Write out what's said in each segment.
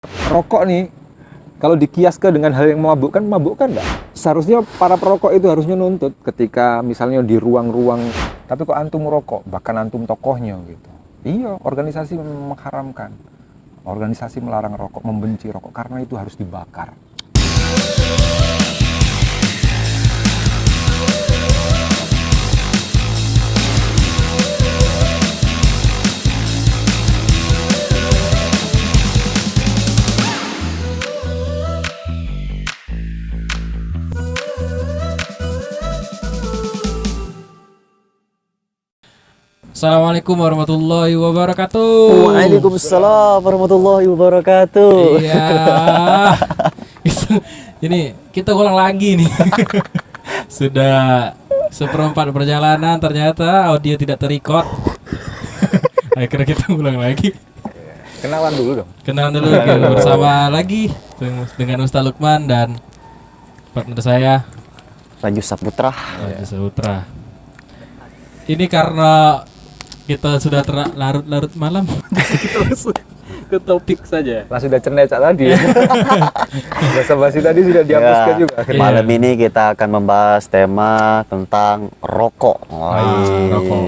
Rokok nih, kalau dikiaskan dengan hal yang memabukkan enggak? Seharusnya para perokok itu harusnya nuntut ketika misalnya di ruang-ruang, tapi kok antum merokok, bahkan antum tokohnya gitu. Iya, organisasi mengharamkan. Organisasi melarang rokok, membenci rokok, karena itu harus dibakar. Assalamualaikum warahmatullahi wabarakatuh. Waalaikumsalam warahmatullahi wabarakatuh. Iya. Ini kita ulang lagi nih. Sudah seperempat perjalanan ternyata audio tidak terrecord. Akhirnya kita ulang lagi. Kenalan dulu dong. Kenalan dulu kita bersama lagi dengan Ustaz Lukman dan partner saya Raju Saputra. Raju Saputra. Ini karena kita sudah larut-larut malam. Kita langsung ke topik saja. Lah sudah cenecak tadi. Basa-basi tadi sudah dihapuskan juga. Iya. Malam ini kita akan membahas tema tentang rokok. Rokok.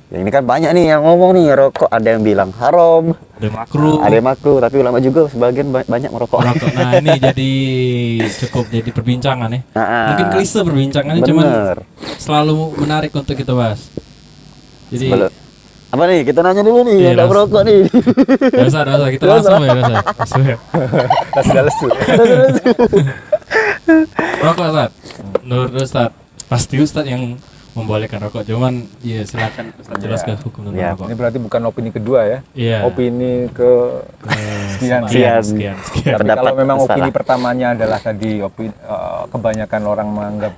Ya, ini kan banyak nih yang ngomong nih rokok. Ada yang bilang haram, Ada makruh. ada yang makruh. Tapi ulama juga sebagian banyak merokok. Rokok. Nah ini jadi cukup jadi perbincangan ya. Nah, Mungkin klise perbincangannya cuman bener. selalu menarik untuk kita bahas. Jadi Apa nih? Kita nanya dulu nih. Iya, Ada langsung. merokok nih. Gak usah kita langsung ya langsung ya. Sudah lesu. Rokok Ustaz. Menurut Ustaz, pasti Ustaz yang membolehkan rokok. Cuman ya silakan Ustaz jelaskan hukum tentang Iya. rokok. Ini berarti bukan opini kedua ya. Iya. Opini ke sekian. Sekian. Tapi Pendapat kalau memang opini salah. pertamanya adalah tadi kebanyakan orang menganggap,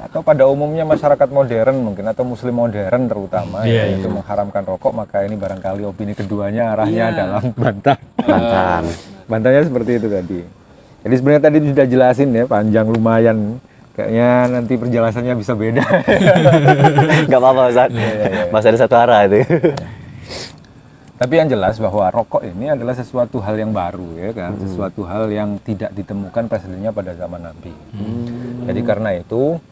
atau pada umumnya masyarakat modern mungkin atau muslim modern terutama Iya, itu iya. mengharamkan rokok, maka ini barangkali opini keduanya arahnya adalah bantah. Mantan. Bantahnya seperti itu tadi. Jadi sebenarnya tadi sudah jelasin ya, panjang lumayan. Kayaknya nanti penjelasannya bisa beda. Gak apa-apa Ustaz. Masih ada satu arah itu. Tapi yang jelas bahwa rokok ini adalah sesuatu hal yang baru ya kan, sesuatu hal yang tidak ditemukan presidennya pada zaman Nabi. Jadi karena itu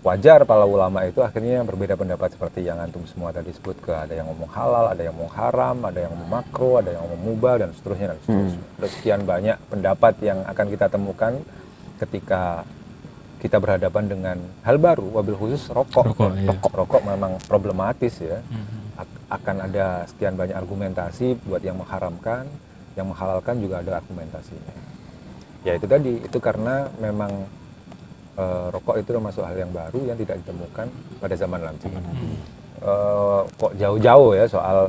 wajar para ulama itu akhirnya berbeda pendapat seperti yang antum semua tadi sebutkan. Ada yang ngomong halal, ada yang ngomong haram, ada yang ngomong makruh, ada yang ngomong mubah dan seterusnya dan seterusnya. Ada sekian banyak pendapat yang akan kita temukan ketika kita berhadapan dengan hal baru, wabil khusus rokok. Rokok, iya. Rokok memang problematis ya. Akan ada sekian banyak argumentasi buat yang mengharamkan, yang menghalalkan juga ada argumentasinya. Ya itu tadi, itu karena memang rokok itu termasuk hal yang baru yang tidak ditemukan pada zaman Nabi. Kok jauh-jauh ya soal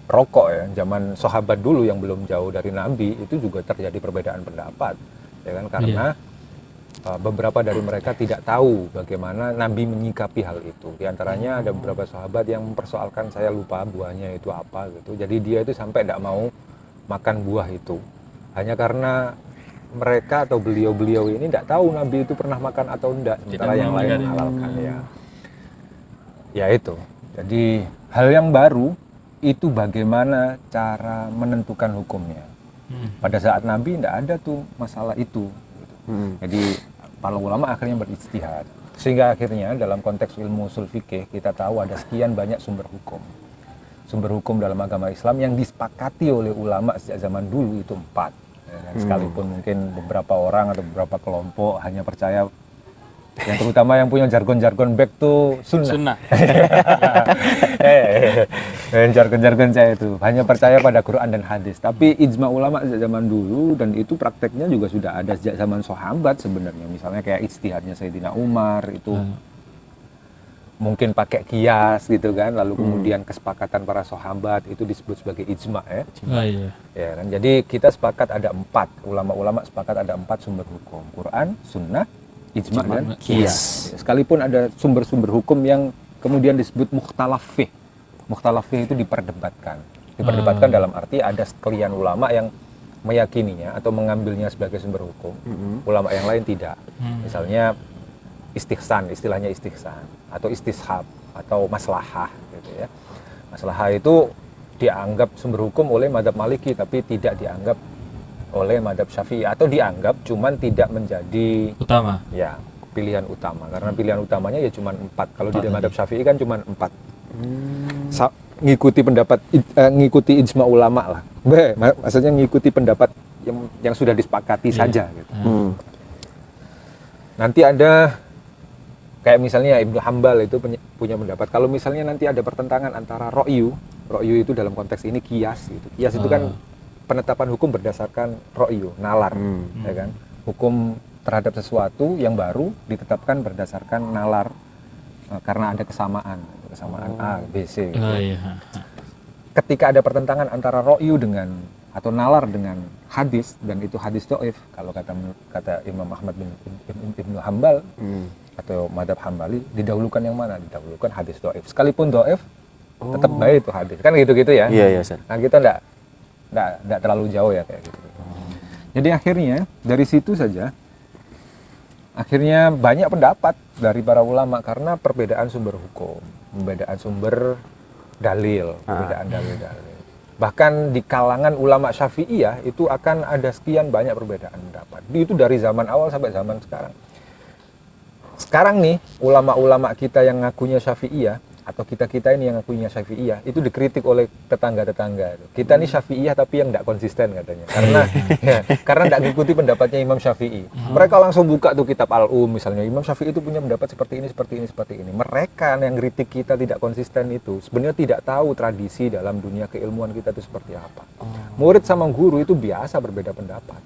rokok ya, zaman sahabat dulu yang belum jauh dari Nabi itu juga terjadi perbedaan pendapat, ya kan, karena beberapa dari mereka tidak tahu bagaimana Nabi menyikapi hal itu. Di antaranya ada beberapa sahabat yang mempersoalkan, saya lupa buahnya itu apa gitu. Jadi dia itu sampai tidak mau makan buah itu hanya karena mereka atau beliau-beliau ini tidak tahu Nabi itu pernah makan atau tidak, sementara yang lain menghalalkan ya. Ya itu. Jadi hal yang baru itu bagaimana cara menentukan hukumnya. Pada saat Nabi tidak ada tuh masalah itu. Gitu. Jadi para ulama akhirnya berijtihad. Sehingga akhirnya dalam konteks ilmu ushul fikih kita tahu ada sekian banyak sumber hukum. Sumber hukum dalam agama Islam yang disepakati oleh ulama sejak zaman dulu itu 4. Sekalipun mungkin beberapa orang atau beberapa kelompok hanya percaya, yang terutama yang punya jargon-jargon back to sunnah. Jargon-jargon saya itu hanya percaya pada Quran dan hadis. Tapi ijma ulama sejak zaman dulu, dan itu prakteknya juga sudah ada sejak zaman sahabat sebenarnya. Misalnya kayak ijtihadnya Sayyidina Umar itu mungkin pakai kias gitu kan, lalu kemudian kesepakatan para sahabat itu disebut sebagai ijma ya. Oh, iya. Ya kan? Jadi kita sepakat ada 4, ulama-ulama sepakat ada 4 sumber hukum: Quran, sunnah, ijma dan qiyas. Sekalipun ada sumber-sumber hukum yang kemudian disebut mukhtalaf fih. Mukhtalaf fih itu diperdebatkan dalam arti ada sekalian ulama yang meyakininya atau mengambilnya sebagai sumber hukum, ulama yang lain tidak. Misalnya istihsan, istilahnya istihsan atau istishab atau maslahah gitu ya. Maslahah itu dianggap sumber hukum oleh mazhab Maliki tapi tidak dianggap oleh madhab Syafi'i atau dianggap cuman tidak menjadi Utama. ya pilihan utama karena pilihan utamanya ya cuman 4. Kalau di Empat madhab Syafi'i kan cuman 4. Ngikuti pendapat ngikuti ijma ulama lah. Maksudnya ngikuti pendapat yang sudah disepakati saja gitu. Nanti ada kayak misalnya Ibnu Hambal itu punya pendapat kalau misalnya nanti ada pertentangan antara ro'yu itu dalam konteks ini kias gitu. Kias itu kan penetapan hukum berdasarkan ro'yu, nalar, ya kan? Hukum terhadap sesuatu yang baru ditetapkan berdasarkan nalar karena ada kesamaan A, B, C. Gitu. Iya. Ketika ada pertentangan antara ro'yu dengan atau nalar dengan hadis dan itu hadis do'if, kalau kata Imam Ahmad bin Ibnu Hambal atau madhab Hambali, didahulukan yang mana? Didahulukan hadis do'if. Sekalipun do'if, tetap baik itu hadis. Kan gitu-gitu ya. Iya, Ustaz. Nah kita enggak terlalu jauh ya kayak gitu. Jadi akhirnya dari situ saja akhirnya banyak pendapat dari para ulama karena perbedaan sumber hukum, perbedaan sumber dalil, perbedaan dalil-dalil. Bahkan di kalangan ulama Syafi'iyah itu akan ada sekian banyak perbedaan pendapat. Itu dari zaman awal sampai zaman sekarang. Sekarang nih ulama-ulama kita yang ngakunya Syafi'iyah atau kita ini yang ngakunya Syafi'iyah itu dikritik oleh tetangga-tetangga. Kita nih Syafi'iyah tapi yang tidak konsisten katanya. Karena tidak mengikuti pendapatnya Imam Syafi'i. Mereka langsung buka tuh kitab Al-Um misalnya. Imam Syafi'i itu punya pendapat seperti ini. Mereka yang kritik kita tidak konsisten itu sebenarnya tidak tahu tradisi dalam dunia keilmuan kita itu seperti apa. Murid sama guru itu biasa berbeda pendapat.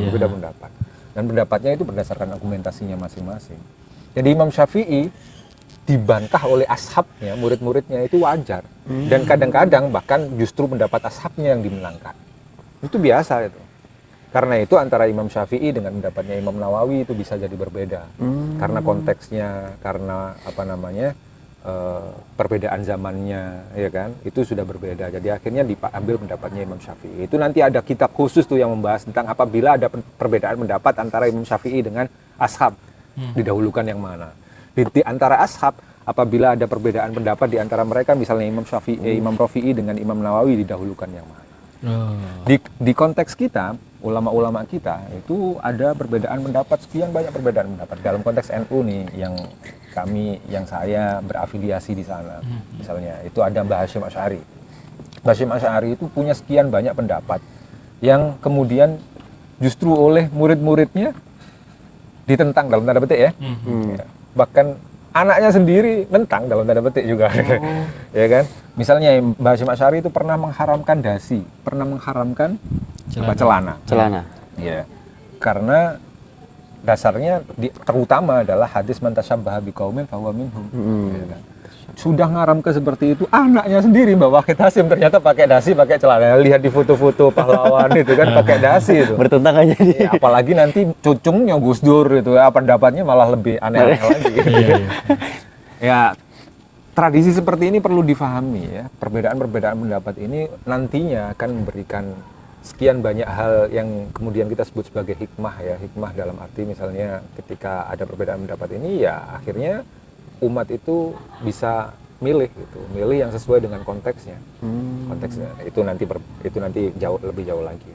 Berbeda pendapat. Dan pendapatnya itu berdasarkan argumentasinya masing-masing. Jadi Imam Syafi'i dibantah oleh ashabnya, murid-muridnya itu wajar. Dan kadang-kadang bahkan justru pendapat ashabnya yang dimenangkan. Itu biasa itu. Karena itu antara Imam Syafi'i dengan pendapatnya Imam Nawawi itu bisa jadi berbeda. Karena konteksnya, karena perbedaan zamannya, ya kan? Itu sudah berbeda. Jadi akhirnya diambil pendapatnya Imam Syafi'i. Itu nanti ada kitab khusus tuh yang membahas tentang apabila ada perbedaan pendapat antara Imam Syafi'i dengan ashab. Didahulukan yang mana? Di antara ashab, apabila ada perbedaan pendapat di antara mereka, misalnya Imam Syafi'i, Imam Rafi'i dengan Imam Nawawi didahulukan yang mana? Di konteks kita, ulama-ulama kita itu ada perbedaan pendapat, sekian banyak perbedaan pendapat. Dalam konteks NU nih, yang saya berafiliasi di sana, misalnya itu ada Mbah Hasyim Asy'ari. Mbah Hasyim Asy'ari itu punya sekian banyak pendapat yang kemudian justru oleh murid-muridnya ditentang dalam tanda petik ya. Bahkan anaknya sendiri nentang dalam tanda petik juga. Ya kan? Misalnya Mbah Hasyim Asy'ari itu pernah mengharamkan dasi, pernah mengharamkan celana. Ya. Karena dasarnya terutama adalah hadis man tasyabbaha biqaumin fahuwa minhum. Ya kan? Sudah ngaramkan seperti itu, anaknya sendiri Mbah Wahid Hasyim ternyata pakai dasi, pakai celana. Lihat di foto-foto pahlawan itu kan pakai dasi itu. Bertentang aja nih. Ya, apalagi nanti cucungnya Gus Dur itu ya, pendapatnya malah lebih aneh-aneh lagi. Ya, tradisi seperti ini perlu difahami ya. Perbedaan-perbedaan pendapat ini nantinya akan memberikan sekian banyak hal yang kemudian kita sebut sebagai hikmah ya. Hikmah dalam arti misalnya ketika ada perbedaan pendapat ini ya akhirnya umat itu bisa milih yang sesuai dengan konteksnya. Konteksnya itu nanti lebih jauh lagi.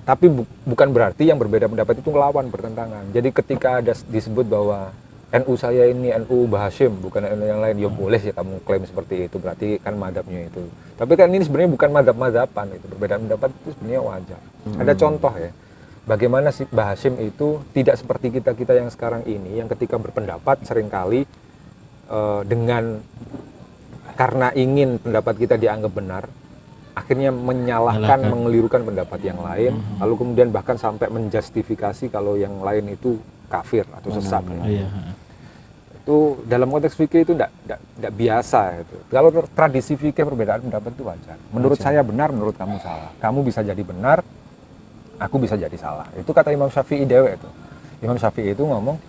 Tapi bukan berarti yang berbeda pendapat itu ngelawan, bertentangan. Jadi ketika ada disebut bahwa NU saya ini NU Mbah Hasyim, bukan NU yang lain, ya boleh ya kamu klaim seperti itu, berarti kan madhabnya itu. Tapi kan ini sebenarnya bukan madhab-madhaban itu, perbedaan pendapat itu sebenarnya wajar. Ada contoh ya, bagaimana sih Mbah Hasyim itu tidak seperti kita yang sekarang ini, yang ketika berpendapat seringkali dengan karena ingin pendapat kita dianggap benar, akhirnya menyalahkan, mengelirukan pendapat yang lain, lalu kemudian bahkan sampai menjustifikasi kalau yang lain itu kafir atau sesat. Itu dalam konteks fikih itu tidak biasa itu. Kalau tradisi fikih perbedaan pendapat itu wajar. Menurut saya benar, menurut kamu salah. Kamu bisa jadi benar, aku bisa jadi salah. Itu kata Imam Syafi'i dewe itu. Imam Syafi'i itu ngomong,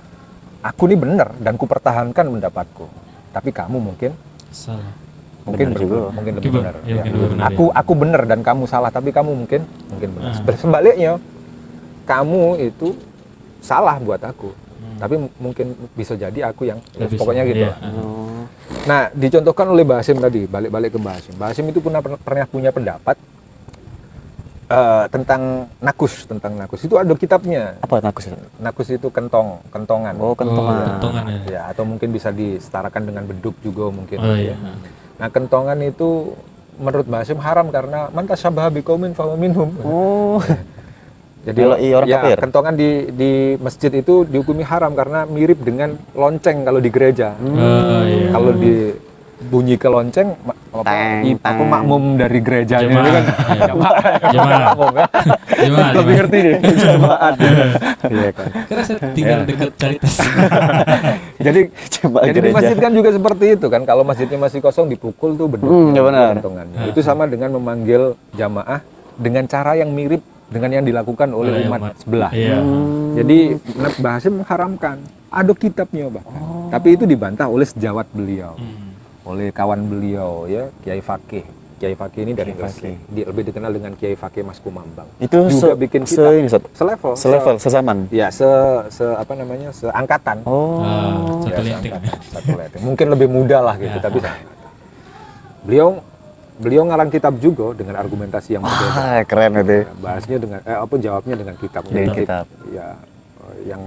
aku ini benar dan ku pertahankan pendapatku. Tapi kamu mungkin salah. Mungkin lebih benar. Ya. Aku benar dan kamu salah, tapi kamu mungkin benar. Sebaliknya, kamu itu salah buat aku, tapi mungkin bisa jadi aku yang pokoknya gitu. Iya. Nah, dicontohkan oleh Mbah Hasyim tadi, balik ke Mbah Hasyim. Mbah Hasyim itu pernah punya pendapat tentang nakus itu ada kitabnya. Apa nakus itu? Nakus itu kentongan. Oh, kentongan. Kentongan ya. Ya, atau mungkin bisa disetarakan dengan beduk juga mungkin. Oh iya. Nah, kentongan itu menurut Mbah Hasyim haram karena man tasyabaha biqaumin fahuwa minhum. Oh. Jadi Kalau orang ya, kafir? kentongan di masjid itu dihukumi haram karena mirip dengan lonceng kalau di gereja. Oh iya. Kalau bunyi ke lonceng apa makmum dari gerejanya itu kan Jemaah. Jemaah. lebih ngerti deh jemaat. Iya kan. Karena saya tinggal dekat Caritas. Jadi di gereja. masjid kan juga seperti itu kan, kalau masjidnya masih kosong dipukul tuh beduk ya benar. kentongannya. Itu sama dengan memanggil jamaah dengan cara yang mirip dengan yang dilakukan oleh umat sebelah. Iya. Jadi Mbah Hasyim mengharamkan, ada kitabnya bahkan. Tapi itu dibantah oleh sejawat beliau, oleh kawan beliau ya, Kiai Fakih. Kiai Fakih ini dari Gresik. Dia lebih dikenal dengan Kiai Fakih Mas Kumambang. Itu juga bikin kitab selevel, sezaman. ya apa namanya, seangkatan. Oh. Satu Ya, lentik. satu leting. Mungkin lebih mudah lah gitu, tapi beliau ngarang kitab juga dengan argumentasi yang berbeda. Keren itu. Bahasnya dengan jawabnya dengan kitab. Dengan kitab. Ya,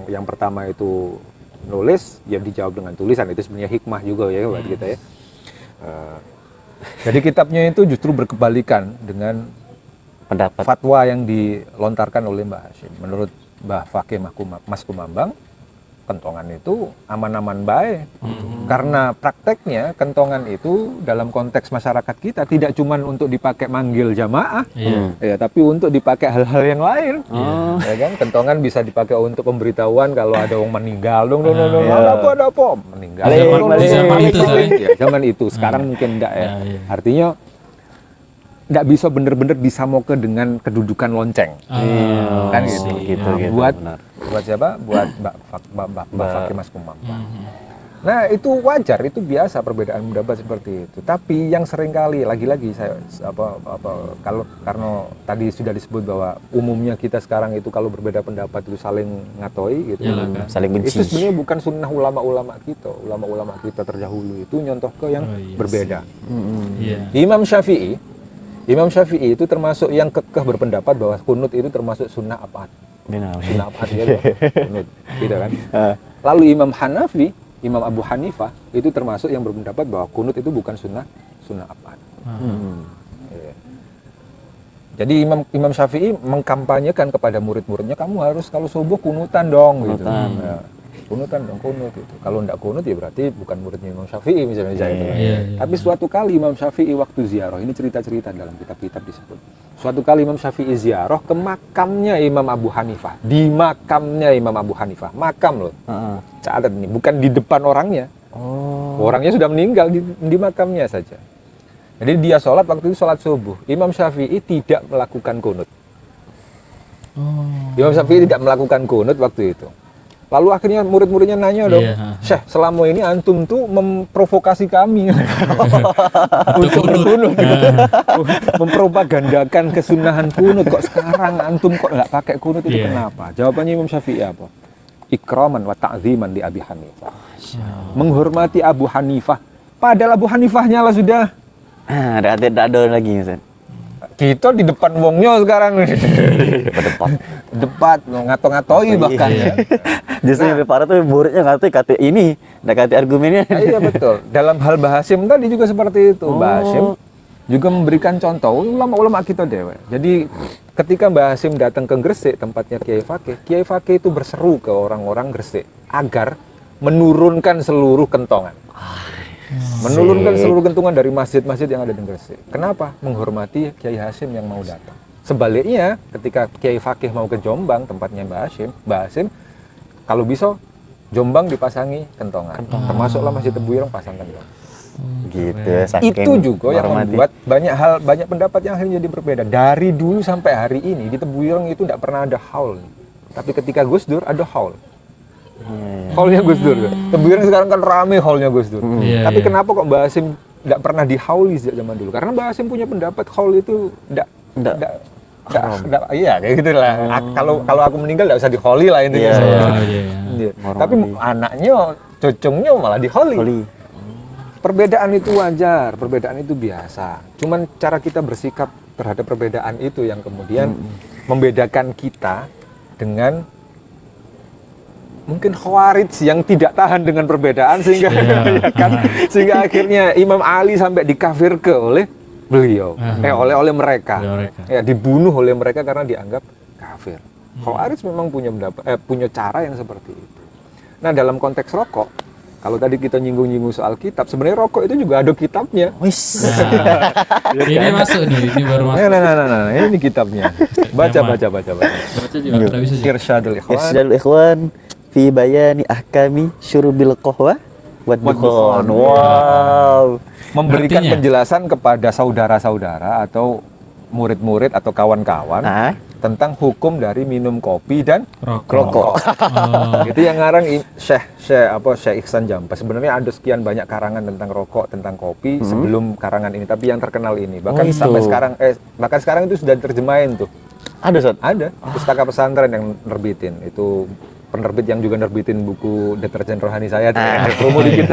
yang pertama itu nulis, ya dijawab dengan tulisan. Itu sebenarnya hikmah juga ya buat kita ya. Jadi kitabnya itu justru berkebalikan dengan Pendapat. fatwa yang dilontarkan oleh Mbah Hasyim. Menurut Mbah Fakih Mas Kumambang, kentongan itu aman-aman baik. Karena prakteknya kentongan itu dalam konteks masyarakat kita tidak cuma untuk dipakai manggil jamaah, ya, tapi untuk dipakai hal-hal yang lain. Ya kan, kentongan bisa dipakai untuk pemberitahuan kalau ada orang meninggal, ada apa, meninggal. Zaman itu, Ya, zaman itu. Sekarang mungkin enggak ya. Artinya nggak bisa bener-bener disamakan dengan kedudukan lonceng, kan gitu. Buat siapa? Buat Mbak Fakih Mas Kumambang. Nah, itu wajar, itu biasa perbedaan pendapat seperti itu. Tapi yang seringkali lagi-lagi saya kalau karena tadi sudah disebut bahwa umumnya kita sekarang itu kalau berbeda pendapat itu saling ngatoi gitu. Saling benci. Itu sebenarnya bukan sunnah ulama-ulama kita. Ulama-ulama kita terdahulu itu nyontoh ke yang berbeda. Imam Syafi'i itu termasuk yang kekeh berpendapat bahwa kunut itu termasuk sunnah abad. Sunnah abad ya, kunut, gitu kan. Lalu Imam Abu Hanifah itu termasuk yang berpendapat bahwa kunut itu bukan sunnah abad. Ya. Jadi Imam Syafi'i mengkampanyekan kepada murid-muridnya, kamu harus kalau subuh kunutan dong, gitu. Ya. Kunutan dong, kunut itu. Kalau enggak kunut ya berarti bukan muridnya Imam Syafi'i misalnya Tapi suatu kali Imam Syafi'i waktu ziarah, ini cerita-cerita dalam kitab-kitab disebut. Suatu kali Imam Syafi'i ziarah ke makamnya Imam Abu Hanifah. Di makamnya Imam Abu Hanifah. Makam loh. Catat ini, bukan di depan orangnya. Orangnya sudah meninggal di makamnya saja. Jadi dia sholat waktu itu sholat subuh. Imam Syafi'i tidak melakukan kunut. Imam Syafi'i tidak melakukan kunut waktu itu. Lalu akhirnya murid-muridnya nanya dong, Syekh, selama ini antum tuh memprovokasi kami untuk berkunut, mempropagandakan kesunahan kunut, kok sekarang antum kok nggak pakai kunut itu kenapa? Jawabannya Imam Syafi'i apa? Ikraman wa ta'ziman di Abi Hanifah. Menghormati Abu Hanifah. Padahal Abu Hanifahnya lah sudah. Tidak ada lagi, Ustaz. Kita di depan wongnya sekarang. Debat ngato-ngatoi bahkan. Justru yang parah tuh muridnya kata ini, nggak kata argumennya. Iya betul. Dalam hal Mbah Hasyim tadi juga seperti itu. Mbah Hasyim juga memberikan contoh ulama-ulama kita dewe. Jadi ketika Mbah Hasyim datang ke Gresik, tempatnya Kiai Fakih itu berseru ke orang-orang Gresik agar menurunkan seluruh kentongan. Menurunkan seluruh kentongan dari masjid-masjid yang ada di Gresik. Kenapa? Menghormati Kiai Hasyim yang mau datang. Sebaliknya, ketika Kiai Fakih mau ke Jombang, tempatnya Mbah Hasyim, kalau bisa Jombang dipasangi kentongan. Termasuklah Masjid Tebuyireng pasang kentongan. Gitu. Itu juga yang membuat banyak pendapat yang akhirnya jadi berbeda. Dari dulu sampai hari ini di Tebuyireng itu tidak pernah ada haul. Tapi ketika Gus Dur ada haul. Haulnya Gus Dur. Tebuyireng sekarang kan rame haulnya Gus Dur. Tapi kenapa kok Mbah Hasyim tidak pernah dihauli sejak zaman dulu? Karena Mbah Hasyim punya pendapat haul itu iya kayak gitulah. Kalau aku meninggal tidak usah diholi lah intinya. Tapi anaknya, cucunya malah diholi. Perbedaan itu wajar, perbedaan itu biasa. Cuman cara kita bersikap terhadap perbedaan itu yang kemudian membedakan kita dengan mungkin Khawarij yang tidak tahan dengan perbedaan sehingga ya kan, sehingga akhirnya Imam Ali sampai dikafirkan oleh beliau, oleh mereka, ya dibunuh oleh mereka karena dianggap kafir. Khawarij memang punya cara yang seperti itu. Nah, dalam konteks rokok, kalau tadi kita nyinggung-nyinggung soal kitab, sebenarnya rokok itu juga ada kitabnya. Wis. Ini masuk nih, ini baru masuk. Nah, ini kitabnya. Baca. Baca juga, tidak bisa juga. Irsyadul Ikhwan. Irsyadul Ikhwan fi bayani ahkami syurbil qahwa wad dukhan. Wow. Memberikan Artinya? penjelasan kepada saudara-saudara atau murid-murid atau kawan-kawan tentang hukum dari minum kopi dan rokok. Itu yang ngarang Syekh Ihsan Jampas. Sebenarnya ada sekian banyak karangan tentang rokok, tentang kopi sebelum karangan ini, tapi yang terkenal ini. Bahkan sampai sekarang bahkan sekarang itu sudah diterjemahin tuh. Ada, Ustaz? Ada pustaka pesantren yang nerbitin. Itu penerbit yang juga nerbitin buku deterjen rohani saya. Promo dikit.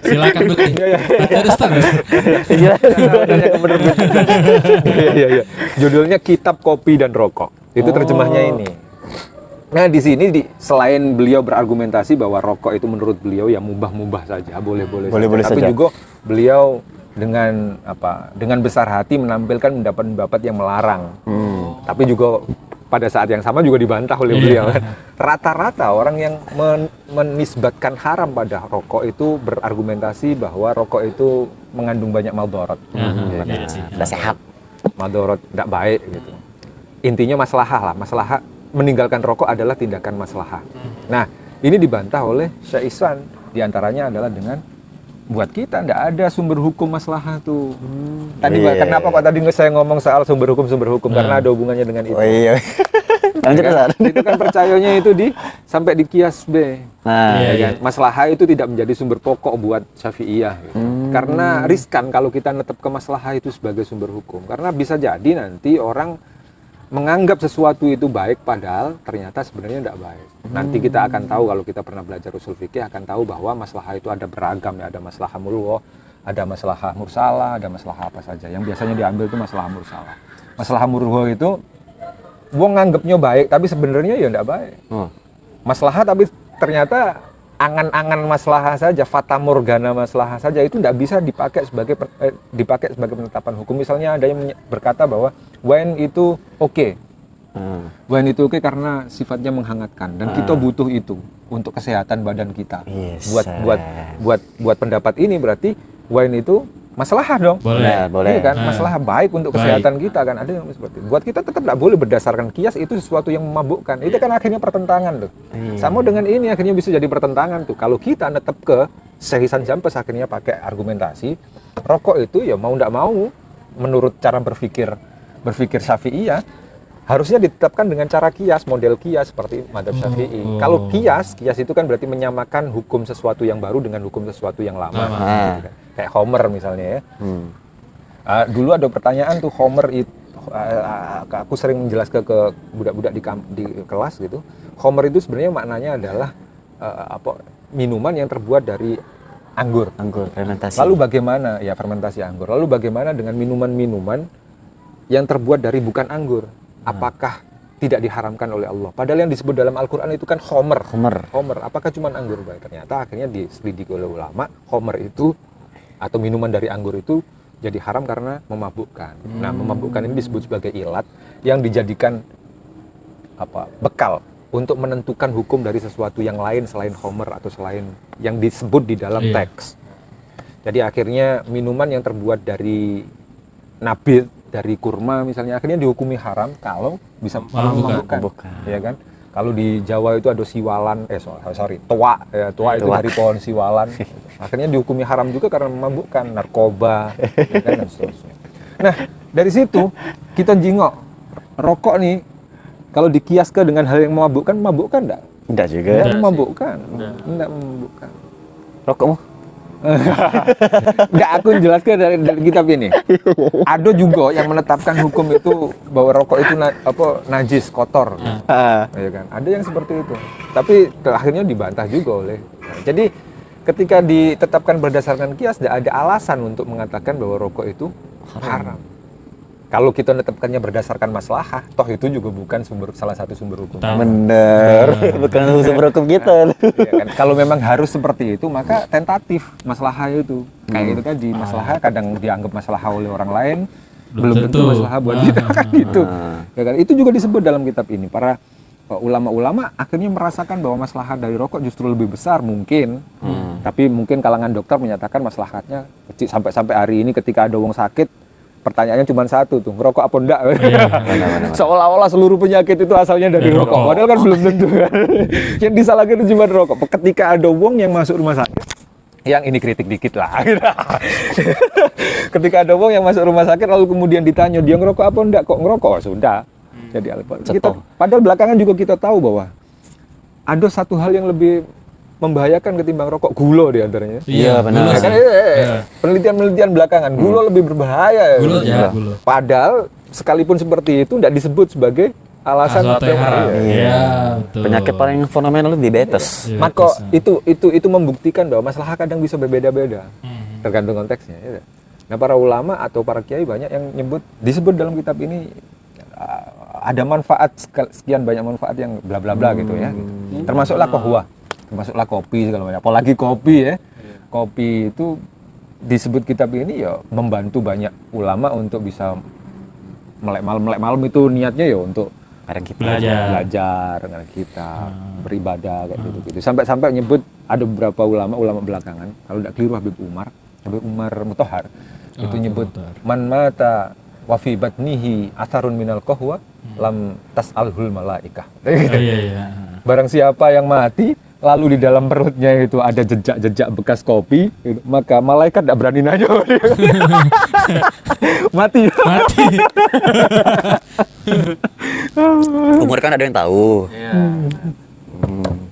Silakan Bukti. Ada stand. Tanya ke penerbit. Iya. Judulnya Kitab Kopi dan Rokok. Itu terjemahnya ini. Nah, di sini selain beliau berargumentasi bahwa rokok itu menurut beliau ya mubah-mubah saja, boleh-boleh saja. Tapi juga beliau dengan besar hati menampilkan pendapat-pendapat yang melarang. Tapi juga pada saat yang sama juga dibantah oleh beliau. Rata-rata orang yang menisbatkan haram pada rokok itu berargumentasi bahwa rokok itu mengandung banyak maldorot. Tidak sehat. Maldorot tidak baik gitu. Intinya maslahah. Meninggalkan rokok adalah tindakan maslahah. Nah, ini dibantah oleh Syekh Ihsan. Di antaranya adalah dengan buat kita tidak ada sumber hukum maslahah tuh. Kenapa kok tadi saya ngomong soal sumber hukum karena ada hubungannya dengan itu. Itu kan percayanya itu sampai di kias B. Maslahah itu tidak menjadi sumber pokok buat Syafi'iyah gitu. Karena riskan kalau kita netep ke maslahah itu sebagai sumber hukum. Karena bisa jadi nanti orang menganggap sesuatu itu baik padahal ternyata sebenarnya tidak baik. Nanti kita akan tahu kalau kita pernah belajar usul fikih akan tahu bahwa maslahah itu ada beragam ya, ada maslahah mulgah, ada maslahah mursalah, ada maslahah apa saja. Yang biasanya diambil itu maslahah mursalah. Maslahah mulgah itu wong nganggapnya baik tapi sebenarnya ya tidak baik. Maslahah tapi ternyata angan-angan maslahah saja, fata morgana maslahah saja itu tidak bisa dipakai sebagai penetapan hukum. Misalnya ada yang berkata bahwa wine itu oke. Wine itu oke karena sifatnya menghangatkan dan kita butuh itu untuk kesehatan badan kita. Buat pendapat ini berarti wine itu maslahah dong. Boleh. Iya kan, maslahah baik untuk kesehatan kita kan. Ada yang seperti itu. Buat kita tetap tidak boleh berdasarkan kias itu sesuatu yang memabukkan. Itu kan akhirnya pertentangan tuh. Sama dengan ini akhirnya bisa jadi pertentangan tuh. Kalau kita netep ke Syekh Ihsan Jampas akhirnya pakai argumentasi rokok itu ya mau tidak mau menurut cara berpikir Syafi'iyah harusnya ditetapkan dengan cara kias, model kias seperti madzhab Syafi'i. Kalau kias itu kan berarti menyamakan hukum sesuatu yang baru dengan hukum sesuatu yang lama. Gitu kan. Kayak Homer misalnya ya. Dulu ada pertanyaan tuh Homer itu, aku sering menjelaskan ke budak-budak di kelas gitu. Homer itu sebenarnya maknanya adalah minuman yang terbuat dari anggur. Fermentasi. Lalu bagaimana ya fermentasi anggur? Lalu bagaimana dengan minuman-minuman yang terbuat dari bukan anggur? Apakah tidak diharamkan oleh Allah? Padahal yang disebut dalam Al-Quran itu kan Homer. Apakah cuma anggur baik? Ternyata akhirnya diselidiki oleh ulama, Homer itu atau minuman dari anggur itu jadi haram karena memabukkan. Nah, memabukkan ini disebut sebagai ilat yang dijadikan bekal untuk menentukan hukum dari sesuatu yang lain selain Homer atau selain yang disebut di dalam teks. Jadi akhirnya minuman yang terbuat dari nabit, dari kurma misalnya akhirnya dihukumi haram kalau bisa memabukkan. Ya kan? Kalau di Jawa itu ada siwalan, toa itu dari pohon siwalan. Akhirnya dihukumi haram juga karena memabukkan, narkoba, ya kan, dan seterusnya. Nah, dari situ kita jingok rokok nih kalau dikiaskan dengan hal yang memabukkan enggak? Enggak juga. Enggak memabukkan. Enggak memabukkan. Rokokmu? Enggak, aku jelaskan dari kitab ini. Ada juga yang menetapkan hukum itu bahwa rokok itu najis, kotor. Ya kan? Ada yang seperti itu. Tapi akhirnya dibantah juga oleh. Jadi ketika ditetapkan berdasarkan kias tidak ada alasan untuk mengatakan bahwa rokok itu haram. Kalau kita menetapkannya berdasarkan maslahah, toh itu juga bukan salah satu sumber hukum. Bener, bukan sumber hukum kita. Ya kan? Kalau memang harus seperti itu, maka tentatif maslahah itu. Kayak itu tadi, maslahah kadang dianggap maslahah oleh orang lain, belum tentu maslahah buat kita gitu. Ya kan? Itu juga disebut dalam kitab ini. Para ulama-ulama akhirnya merasakan bahwa maslahah dari rokok justru lebih besar mungkin. Tapi mungkin kalangan dokter menyatakan maslahatnya kecil. Sampai hari ini ketika ada wong sakit, pertanyaannya cuma satu tuh, ngerokok apa enggak? Seolah-olah seluruh penyakit itu asalnya dari rokok. Padahal kan belum tentu kan. Yang disalahkan itu cuma rokok. Ketika ada wong yang masuk rumah sakit, yang ini kritik dikit lah. Ketika ada wong yang masuk rumah sakit lalu kemudian ditanya dia ngerokok apa enggak, kok ngerokok? Oh, sudah. Jadi kita padahal belakangan juga kita tahu bahwa ada satu hal yang lebih membahayakan ketimbang rokok, gula di antaranya. Iya, benar. Ya kan, penelitian-penelitian belakangan, gula lebih berbahaya. Gula ya, gula. Padahal sekalipun seperti itu tidak disebut sebagai alasan Sesuatu yang haram. Iya, betul. Penyakit paling fenomenal itu diabetes. Iya, Maka itu membuktikan bahwa masalah kadang bisa berbeda-beda, tergantung konteksnya. Ya. Nah, para ulama atau para kiai banyak yang disebut dalam kitab ini ada manfaat, sekian banyak manfaat yang bla bla bla gitu ya. Termasuklah kohwa, termasuklah kopi segala macam. Apalagi kopi ya. Kopi itu disebut kitab ini ya membantu banyak ulama untuk bisa melek malam itu niatnya ya untuk belajar dengan kita, beribadah kayak gitu. Sampai nyebut ada beberapa ulama belakangan, kalau tidak keliru Habib Umar Mutahhar itu nyebut man mata wa fi batnihi atharun minal qahwa lam tas'alhul malaikah. Barang siapa yang mati lalu di dalam perutnya itu ada jejak-jejak bekas kopi, gitu, maka malaikat tidak berani nanya. Mati. Umur kan ada yang tahu.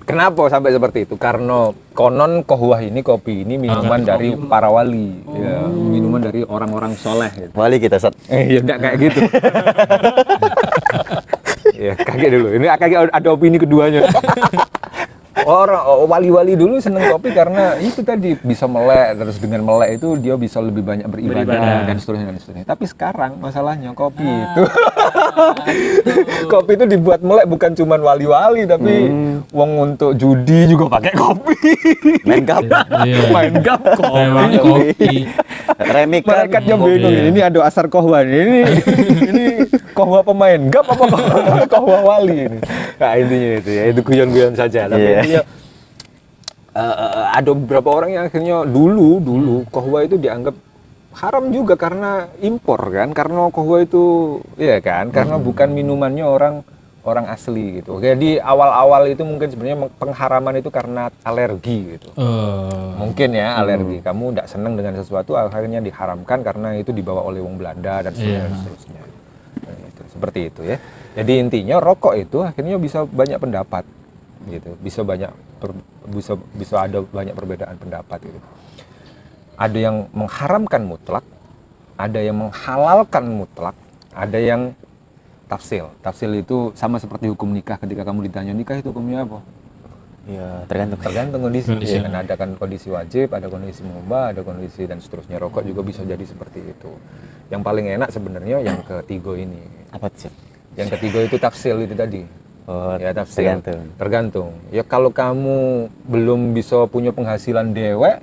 Kenapa sampai seperti itu? Karena konon kohwah ini, kopi ini minuman dari para wali, ya, minuman dari orang-orang soleh. Gitu. Wali kita Sat. Ya enggak kayak gitu. Ya kaget dulu. Ini kaget ada opini keduanya. Orang wali-wali dulu seneng kopi karena itu tadi bisa melek, terus dengan melek itu dia bisa lebih banyak beribadah dan seterusnya. Tapi sekarang masalahnya kopi itu kopi itu dibuat melek bukan cuma wali-wali tapi wong untuk judi juga pakai kopi. Main gap. Main gap kopi. Remikan. Mereka yang bingung ini ada asar kohwa ini kohwa pemain gap apa kohwa wali ini. Nah intinya itu ya, itu guyon-guyon saja. Tapi intinya ada beberapa orang yang akhirnya dulu kohwa itu dianggap haram juga karena impor kan, karena kohwa itu ya kan, karena bukan minumannya orang asli gitu. Jadi awal-awal itu mungkin sebenarnya pengharaman itu karena alergi gitu. Mungkin ya alergi, kamu tidak senang dengan sesuatu akhirnya diharamkan karena itu dibawa oleh wong Belanda dan seterusnya. Seperti itu ya. Jadi intinya rokok itu akhirnya bisa banyak pendapat gitu. Bisa ada banyak perbedaan pendapat gitu. Ada yang mengharamkan mutlak, ada yang menghalalkan mutlak, ada yang tafsil. Tafsil itu sama seperti hukum nikah. Ketika kamu ditanya nikah itu hukumnya apa? Ya, tergantung kondisi. Ya, kan ada kan kondisi wajib, ada kondisi mubah, ada kondisi dan seterusnya. Rokok juga bisa jadi seperti itu. Yang paling enak sebenarnya yang ketiga ini. Apa sih? Yang ketiga itu tafsil itu tadi. Oh, ya tafsil. Tergantung. Ya kalau kamu belum bisa punya penghasilan dewek,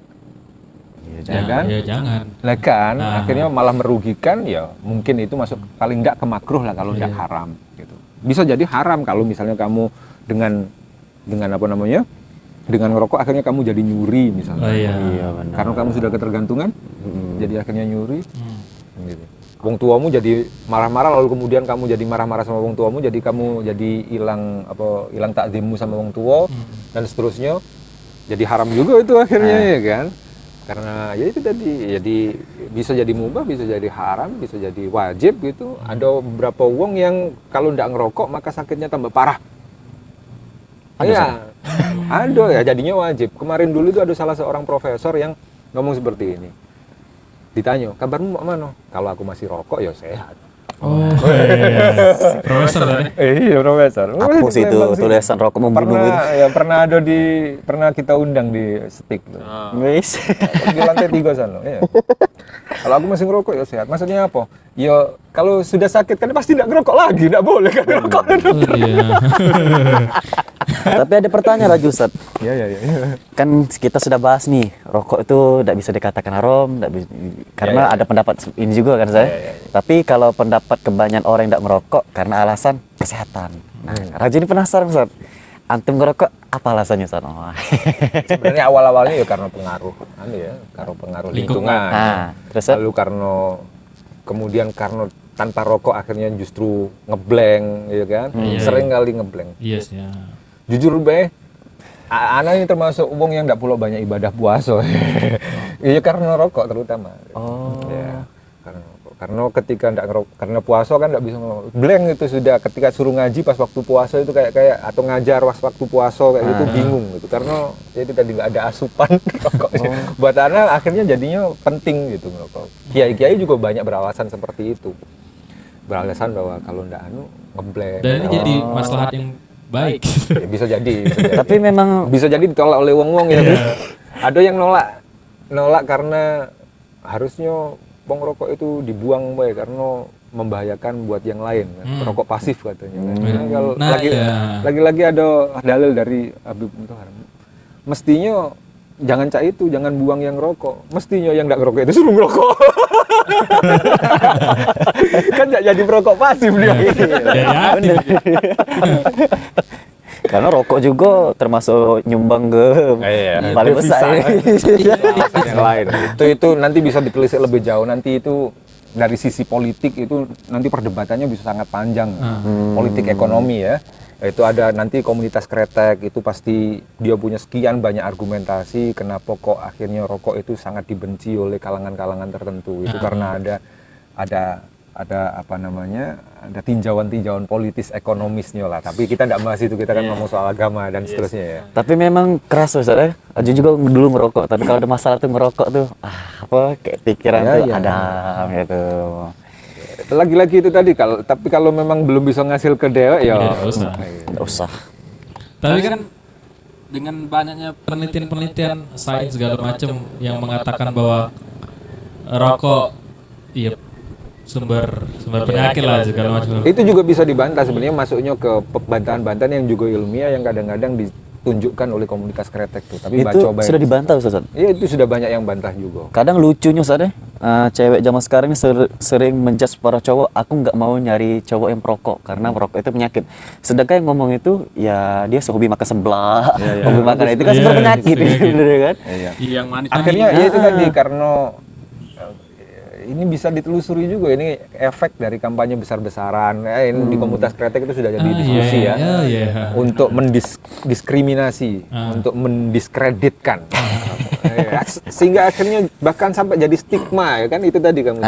ya kan? Ya jangan. Lah kan, akhirnya malah merugikan, ya mungkin itu masuk paling enggak ke makruh lah kalau enggak haram gitu. Bisa jadi haram kalau misalnya kamu dengan apa namanya? Dengan ngerokok akhirnya kamu jadi nyuri misalnya. Iya, benar. Karena kamu sudah ketergantungan, jadi akhirnya nyuri. Gitu. Wong tuamu jadi marah-marah lalu kemudian kamu jadi marah-marah sama wong tuamu, jadi kamu jadi hilang takzimmu sama wong tua dan seterusnya. Jadi haram juga itu akhirnya ya kan? Karena ya itu tadi, jadi bisa jadi mubah, bisa jadi haram, bisa jadi wajib gitu. Ada beberapa wong yang kalau ndak ngerokok maka sakitnya tambah parah. Iya, ada ya jadinya wajib. Kemarin dulu itu ada salah seorang profesor yang ngomong seperti ini. Ditanya, kabarmu mau mana? Kalau aku masih rokok ya sehat. Oh, iya. Profesor tadi. Iya profesor. Hapus itu tulisan rokok membunuh itu. Pernah kita undang di Stick tuh. Wis. Di lantai 3 sana. Iya. Kalau aku masih ngerokok ya sehat. Maksudnya apa? Ya kalau sudah sakit kan pasti tidak ngerokok lagi, tidak boleh kan ngerokok. Oh, iya. Tapi ada pertanyaan lagi Ustaz. Iya. Kan kita sudah bahas nih, rokok itu tidak bisa dikatakan haram, karena ada pendapat ini juga kan saya. Tapi kalau pendapat kebanyakan orang yang tidak merokok karena alasan kesehatan. Nah, Raja ini penasaran Ustaz. Antum ngerokok apa alasannya Ustaz? Oh. Sebenarnya awal-awalnya ya karena pengaruh, karena pengaruh lingkungan. Terus Lalu kemudian karena tanpa rokok akhirnya justru ngeblank, ya kan? Sering kali ngeblank. Yes, ya. Jujur anak ini termasuk wong yang tidak pula banyak ibadah puasa. Iya karena rokok terutama. Ya, karena ketika ndak ngerokok, karena puasa kan nggak bisa ngerokok. Blank itu sudah ketika suruh ngaji pas waktu puasa itu kayak atau ngajar pas waktu puasa kayak gitu bingung gitu. Karena ya itu tadi nggak ada asupan rokok. Buat anak akhirnya jadinya penting gitu ngerokok. Kiai-kiai juga banyak beralasan seperti itu. Beralasan bahwa kalau ndak ngeblank. Dan ini jadi maslahat yang baik. Ya, bisa jadi. Tapi memang bisa jadi ditolak oleh wong-wong ya. Ada yang nolak karena harusnya rokok itu dibuang baik karena membahayakan buat yang lain. Rokok pasif katanya. Nah, kalau lagi-lagi ada dalil dari Habib Mutohar. Mestinya jangan jangan buang yang rokok. Mestinya yang enggak ngerokok itu suruh ngerokok. Kan jadi perokok pasif dia. Bener. karena rokok juga termasuk nyumbang ke paling besar. Yang lain. Itu nanti bisa ditelisik lebih jauh. Nanti itu dari sisi politik itu nanti perdebatannya bisa sangat panjang. Politik ekonomi ya. Itu ada nanti komunitas kretek itu pasti dia punya sekian banyak argumentasi kenapa kok akhirnya rokok itu sangat dibenci oleh kalangan-kalangan tertentu. Itu karena ada apa namanya, ada tinjauan-tinjauan politis ekonomisnya lah. Tapi kita tidak bahas itu, kita kan ngomong soal agama dan seterusnya ya. Tapi memang keras Ustaz ya. Aju juga dulu merokok, tapi kalau ada masalah tuh merokok tuh apa kayak pikiran tuh ada gitu. Lagi-lagi itu tadi tapi kalau memang belum bisa ngasil ke dewa ya enggak usah. Tapi kan dengan banyaknya penelitian-penelitian sains segala macam yang mengatakan bahwa rokok sumber penyakit lah segala macam. Itu juga bisa dibantah sebenarnya, masuknya ke bantahan-bantahan yang juga ilmiah yang kadang-kadang ditunjukkan oleh komunitas kretek tuh. Tapi itu sudah dibantah Ustaz. Iya, itu sudah banyak yang bantah juga. Kadang lucunya Ustaz cewek zaman sekarang ini sering menjudge para cowok, aku nggak mau nyari cowok yang perokok karena perokok itu penyakit. Sedangkan yang ngomong itu ya dia hobi makan seblak, hobi makan itu kan sumber penyakit gitu kan. Yang manis. Akhirnya ya itu tadi karena ini bisa ditelusuri juga, ini efek dari kampanye besar-besaran. Ini di komunitas kretek itu sudah jadi diskusi untuk mendiskriminasi, untuk mendiskreditkan. Sehingga akhirnya bahkan sampai jadi stigma ya kan, itu tadi kamu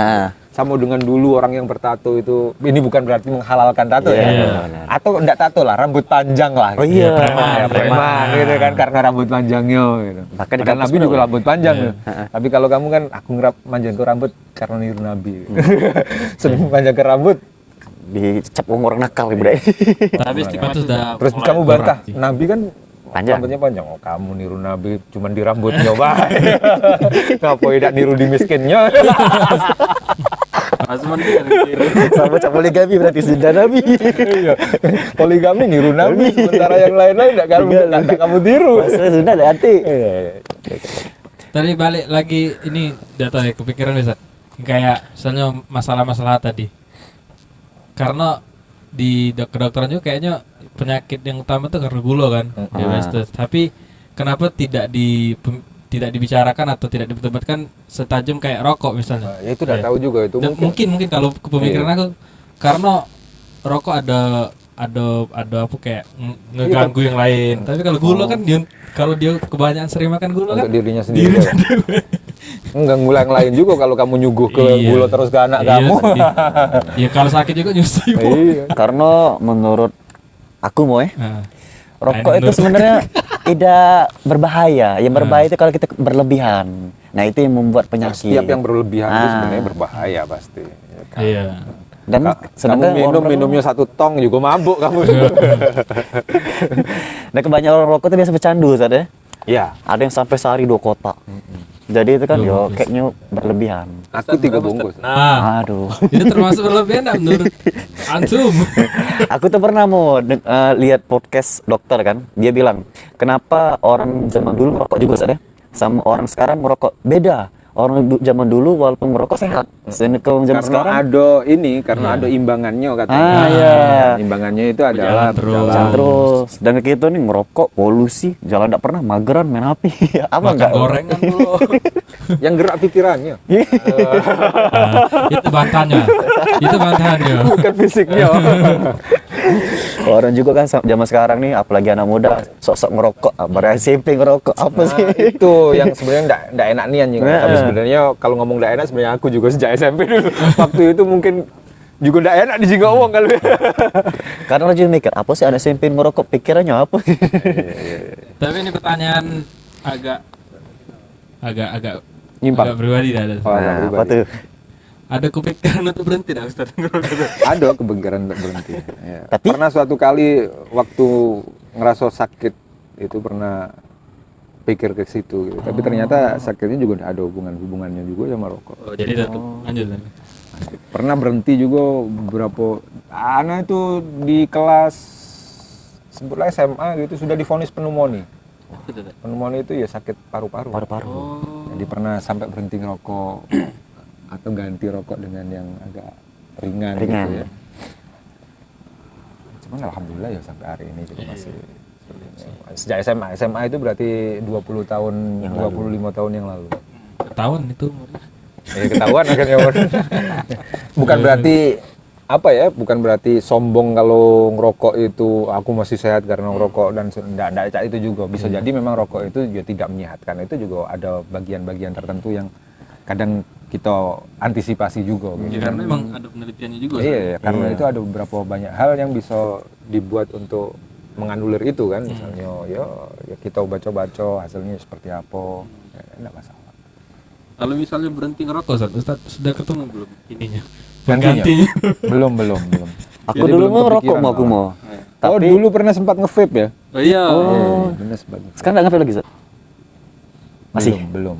sama dengan dulu orang yang bertato itu, ini bukan berarti menghalalkan tato atau enggak tato lah, rambut panjang lah. Oh iya, preman gitu kan, karena rambut panjangnya gitu. Bahkan Nabi juga rambut panjang gitu. Tapi kalau kamu kan aku manjangin rambut karena niru Nabi. Seneng panjangin rambut dicap orang nakal ibu. Tapi stigma itu sudah. Terus kamu bantah, Nabi kan panjang. Rambutnya panjang. Oh, kamu niru Nabi cuman di rambutnya, Pak. Ngapa tidak niru di miskinnya? Sama cak poligami berarti sudah Nabi. Iya. Poligami niru Nabi, sementara yang lain-lain enggak kamu tiru. Sudah ada hati. Tadi balik lagi ini data kepikiran Ustaz. Kayak misalnya masalah-masalah tadi. Karena di kedokteran juga kayaknya penyakit yang utama itu karena gula kan, diabetes. Tapi kenapa tidak dibicarakan atau tidak diperdebatkan setajam kayak rokok misalnya? Ya itu udah tahu juga itu. Mungkin kalau kepemikiran aku, karena rokok ada apa kayak ngeganggu yang lain. Tapi kalau gula kan kalau dia kebanyakan sering makan gula kan untuk dirinya sendiri. Mengganggu yang lain juga kalau kamu nyuguh ke gula terus ke anak kamu. Iya, kalau sakit juga nyusi. Karena menurut aku rokok itu sebenarnya tidak berbahaya. Yang berbahaya itu kalau kita berlebihan. Nah, itu yang membuat penyakit. Setiap yang berlebihan itu sebenarnya berbahaya pasti. Iya. Dan sedangkan kamu orang minumnya 1 tong juga mabuk kamu. dan kebanyakan orang rokok itu biasa bercandu Ustaz ya. Iya. Ada yang sampai sehari 2 kotak. Jadi itu kan yo kayaknya berlebihan. Aku 3 bungkus. Nah, Aduh. itu termasuk berlebihan nggak menurut antum? Aku tuh pernah mau lihat podcast dokter kan. Dia bilang, "Kenapa orang zaman dulu merokok juga Ustaz ya? Sama orang sekarang merokok beda. Orang zaman dulu walaupun merokok sehat. Kalau zaman sekarang karena ada imbangannya katanya. Ah, iya. Imbangannya itu adalah jalan terus. Dan kita nih ngerokok, polusi, jalan tidak pernah, mageran, main HP. Apa Makan enggak? gorengan dulu. Yang gerak pikirannya, Nah, itu bantahannya. Itu bantahannya. bukan fisiknya. Orang juga kan zaman sekarang nih, apalagi anak muda, sok-sok ngerokok, baru SMP ngerokok, apa sih? Itu yang sebenarnya ndak enak nian juga. Tapi sebenarnya kalau ngomong ndak enak sebenarnya aku juga sejak SMP dulu. Waktu itu mungkin juga ndak enak di jingga uang kali. Karena orang juga mikir, apa sih anak SMP ngerokok, pikirannya apa? Tapi ini pertanyaan agak Nyimpang. agak pribadi dah. Oh, agak Nah, pribadi. apa tuh? Ada kepikiran untuk berhenti dah Ustaz ngerokok? Ada kebegaran untuk berhenti. Ya. Tapi- Pernah suatu kali waktu ngerasa sakit itu pernah pikir ke situ gitu. Tapi ternyata sakitnya juga ada hubungannya juga sama rokok. Oh, jadi tetap lanjut. Pernah berhenti juga beberapa anak itu di kelas sebutlah SMA gitu sudah divonis pneumonia. Pneumonia itu ya sakit paru-paru. Paru-paru. Jadi pernah sampai berhenti ngerokok atau ganti rokok dengan yang agak ringan. Gitu ya. Cuman alhamdulillah ya sampai hari ini juga masih seperti ini. Sejak SMA itu berarti 20 tahun, 25 tahun yang lalu. Ketahuan itu. Ya ketahuan akhirnya. Bukan berarti apa ya? Bukan berarti sombong kalau ngerokok itu aku masih sehat karena ngerokok dan enggak itu juga bisa jadi memang rokok itu juga tidak menyehatkan. Itu juga ada bagian-bagian tertentu yang kadang kita antisipasi juga gitu. Karena memang ada penelitiannya juga. Iya, karena itu ada beberapa banyak hal yang bisa dibuat untuk menganulir itu kan, misalnya ya kita baca-baca hasilnya seperti apa, enggak masalah. Kalau misalnya berhenti ngerokok Ustaz sudah ketemu belum ininya? Gantinya? Penggantinya. Belum. Aku Jadi dulu belum mau rokok kepikiran mau aku malah. mau. Oh, Tapi dulu pernah sempat nge-vape ya? Oh iya. Bener sempat. sekarang nggak ngapain lagi Ustaz? Masih? Belum.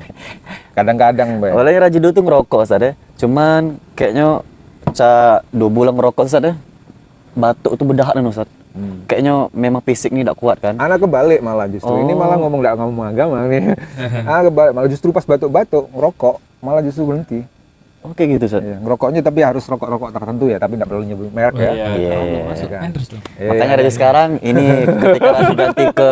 Kadang-kadang, Mbak. Awalnya rajin dulu tuh ngerokok Ustaz ya. Cuman kayaknya 2 bulan ngerokok Ustaz ya. Batuk itu berdahak nih Ustaz. Kayaknya memang fisik nih tidak kuat kan. Anak kebalik malah justru. Ini malah ngomong agama nih. Kebalik malah justru pas batuk-batuk ngerokok malah justru berhenti. Oke gitu Ustaz. Iya, ngerokoknya tapi harus rokok-rokok tertentu ya, tapi tidak perlu nyebut merek ya. Iya. Masuk Enders tuh. Makanya dari sekarang ini ketika lagi ganti ke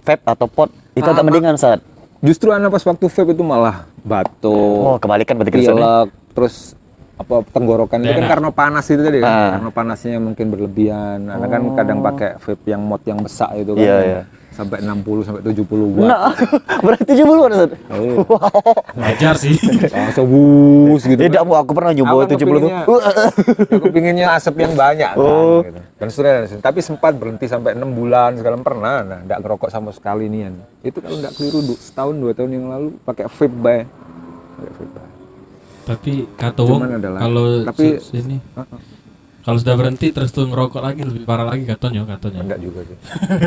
vape atau pot itu agak mendingan Ustaz. Justru anak pas waktu vape itu malah batuk, Oh, kebalikan berarti Ustaz ya. pilek, terus apa tenggorokan itu kan karena panas itu tadi kan. Karena panasnya mungkin berlebihan. Anak kan kadang pakai vape yang mod yang besar itu kan. Iya. Sampai 60 sampai 70 watt. Nah, berarti 70 kan Ustaz? Wajar sih. Langsung bus gitu. Tidak mau, aku pernah nyoba 70 tuh. Aku pinginnya asap yang banyak kan, gitu. Dan sudah, tapi sempat berhenti sampai 6 bulan sekarang pernah, nah enggak ngerokok sama sekali nian. Itu kalau enggak keliru setahun 2 tahun yang lalu pakai vape bay. Pakai vape bay. Tapi kata Wong Cuman adalah- kalau tapi- ini kalau sudah berhenti terus tuh ngerokok lagi lebih parah lagi katanya. Enggak juga sih.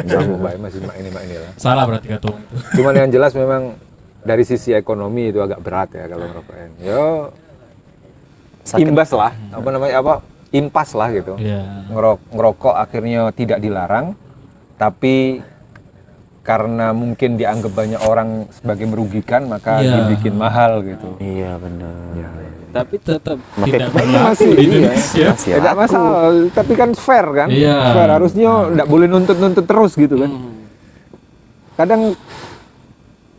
Jago bay masih mak ini lah. Salah berarti kata Wong itu. Cuman yang jelas memang dari sisi ekonomi itu agak berat ya kalau ngerokoknya. Yo imbas lah, apa namanya impas lah gitu. Iya. Ngerokok akhirnya tidak dilarang, tapi karena mungkin dianggap banyak orang sebagai merugikan, maka Iya. dibikin mahal gitu. Iya benar. Tapi tetap Makin- tidak berlaku di Indonesia. Masih Tidak laku. masalah, tapi kan fair kan? Iya. Fair, harusnya tidak boleh nuntut-nuntut terus gitu kan. Kadang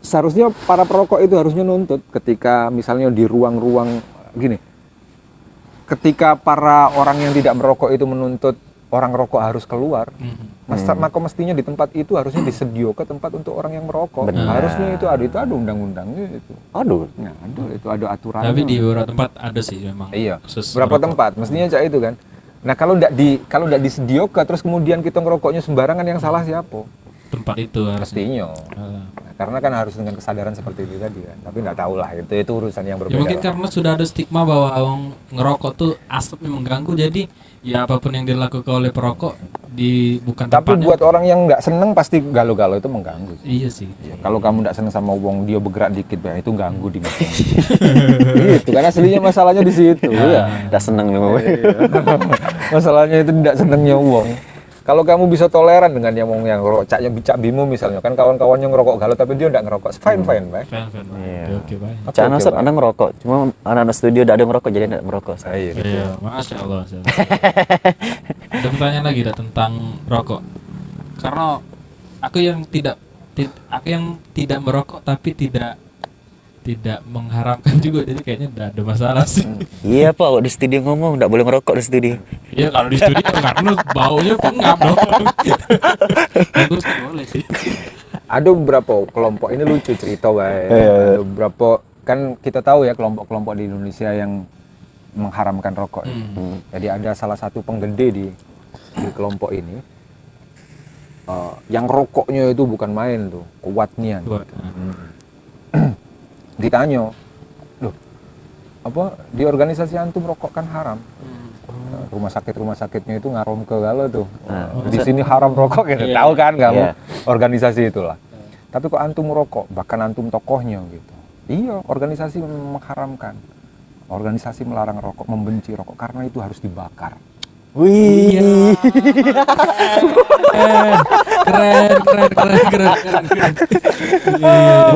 seharusnya para perokok itu harusnya nuntut ketika misalnya di ruang-ruang gini. Ketika para orang yang tidak merokok itu menuntut orang rokok harus keluar, maka mestinya di tempat itu harusnya disediakan tempat untuk orang yang merokok. Harusnya itu ada undang-undangnya itu. Aduh. Nah, itu ada aturannya. Tapi di beberapa tempat ada sih memang. Iya. khusus Berapa merokok. tempat? Mestinya cak itu kan. Nah, kalau enggak disediakan terus kemudian kita ngerokoknya sembarangan, yang salah siapa? tempat itu harusnya. Pastinya. Ah. Karena kan harus dengan kesadaran seperti itu tadi kan. Tapi nggak tahu lah, itu urusan yang Ya berbeda. mungkin lah. karena sudah ada stigma bahwa orang ngerokok tuh asapnya mengganggu, jadi ya apapun yang dilakukan oleh perokok bukan Tapi tempatnya. buat orang yang nggak seneng pasti galau-galau itu mengganggu. Iya sih. Kalau kamu nggak seneng sama wong dia bergerak dikit, bah, itu ganggu di mata. Itu kan aslinya masalahnya di situ. Ya. Udah seneng nih. Masalahnya itu tidak senengnya wong. Kalau kamu bisa toleran dengan yang wong yang ngerokok, Cak Bimo misalnya, kan kawan-kawan yang ngerokok galau tapi dia nggak ngerokok, fine, baik. Fan. Iya. Oke, baik. Oke, Cak Nasab Bang. anda ngerokok, cuma anak-anak studio tidak ada yang merokok jadi tidak merokok. Iya, gitu. Iya, Masya Allah. Ada pertanyaan lagi dah tentang rokok. Karena aku yang tidak merokok tapi tidak mengharamkan juga, jadi kayaknya tidak ada masalah sih. Iya pak, kok di studio ngomong tidak boleh merokok di studio. Iya kalau di studio karena baunya pengap dong. Terus boleh sih. Ada beberapa kelompok, ini lucu cerita, baik. Ada beberapa, kan kita tahu ya kelompok-kelompok di Indonesia yang mengharamkan rokok. Ya. Jadi ada salah satu penggede di kelompok ini, yang rokoknya itu bukan main tuh, kuatnya. Ditanya, loh, apa di organisasi antum rokok kan haram? Rumah sakitnya itu ngarom ke galau tuh. Di sini haram rokok gitu. Tahu kan kamu organisasi itulah. Tapi kok antum merokok, bahkan antum tokohnya gitu. Iya, organisasi mengharamkan. Organisasi melarang rokok, membenci rokok karena itu harus dibakar. Wih. Keren.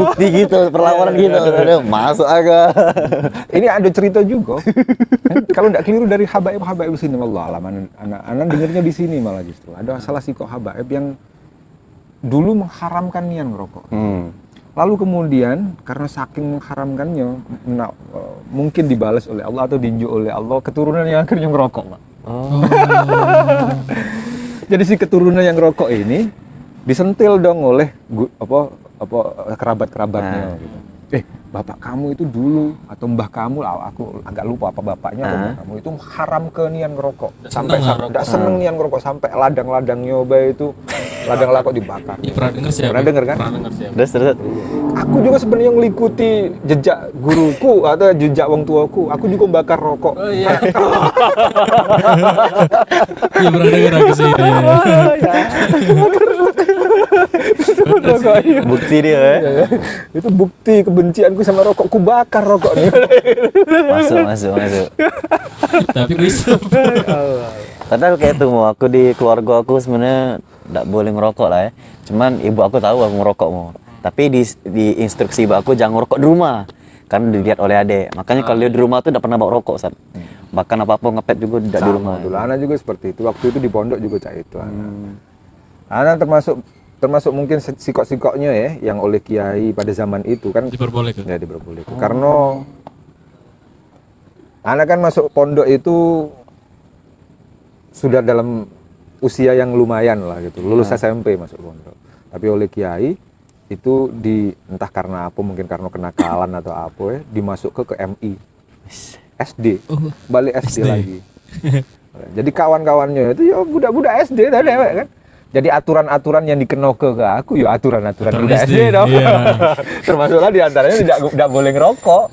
Bukti gitu, perlawanan gitu. Aduh, masuk agak. Ini ada cerita juga. Kalau tidak keliru dari habaib sini, Allah alam. Anak dengarnya di sini malah justru. Ada salah si kok habaib yang dulu mengharamkan nian ngerokok. Lalu kemudian karena saking mengharamkannya, mungkin dibalas oleh Allah atau diinjuk oleh Allah, keturunan yang akhirnya ngerokok, Pak. Jadi si keturunan yang ngerokok ini disentil dong oleh kerabat-kerabatnya gitu. Bapak kamu itu dulu atau mbah kamu, aku agak lupa apa bapaknya atau mbah kamu itu haram ke nian ngerokok. Sampai enggak seneng nian ngerokok sampai ladang-ladang nyoba itu ladang lakok dibakar. Iya, pernah dengar sih. Pernah dengar kan? Pernah dengar sih. Terus. Aku juga sebenarnya mengikuti jejak guruku atau jejak wong tuaku. Aku juga bakar rokok. Oh iya. Iya pernah dengar aku sih. Bukti dia. Itu bukti kebencianku sama rokok. Ku bakar rokok nih. Masuk. Tapi bisa. Padahal kayak itu mau aku di keluarga aku sebenarnya tidak boleh ngerokok lah ya. Cuman ibu aku tahu aku ngerokok mau. Tapi di instruksi ibu aku jangan ngerokok di rumah. Karena dilihat oleh adik. Makanya kalau dia di rumah tuh tidak pernah bawa rokok, Sat. Bahkan apa-apa ngepet juga tidak di rumah. Dulu Ana juga seperti itu. Waktu itu di pondok juga cak itu. Ana termasuk mungkin sikok-sikoknya ya yang oleh kiai pada zaman itu kan Diperbolehkan. ya diperbolehkan. Karena Ana kan masuk pondok itu sudah dalam usia yang lumayan lah gitu, lulus SMP masuk pondok. Tapi oleh kiai itu entah karena apa, mungkin karena kenakalan atau apa ya, dimasuk ke MI SD, balik SD lagi. Jadi kawan-kawannya itu ya budak-budak SD dah dewek kan. Jadi aturan-aturan yang dikeno ke aku ya aturan-aturan budak SD dong. Iya. Termasuklah diantaranya tidak boleh ngerokok.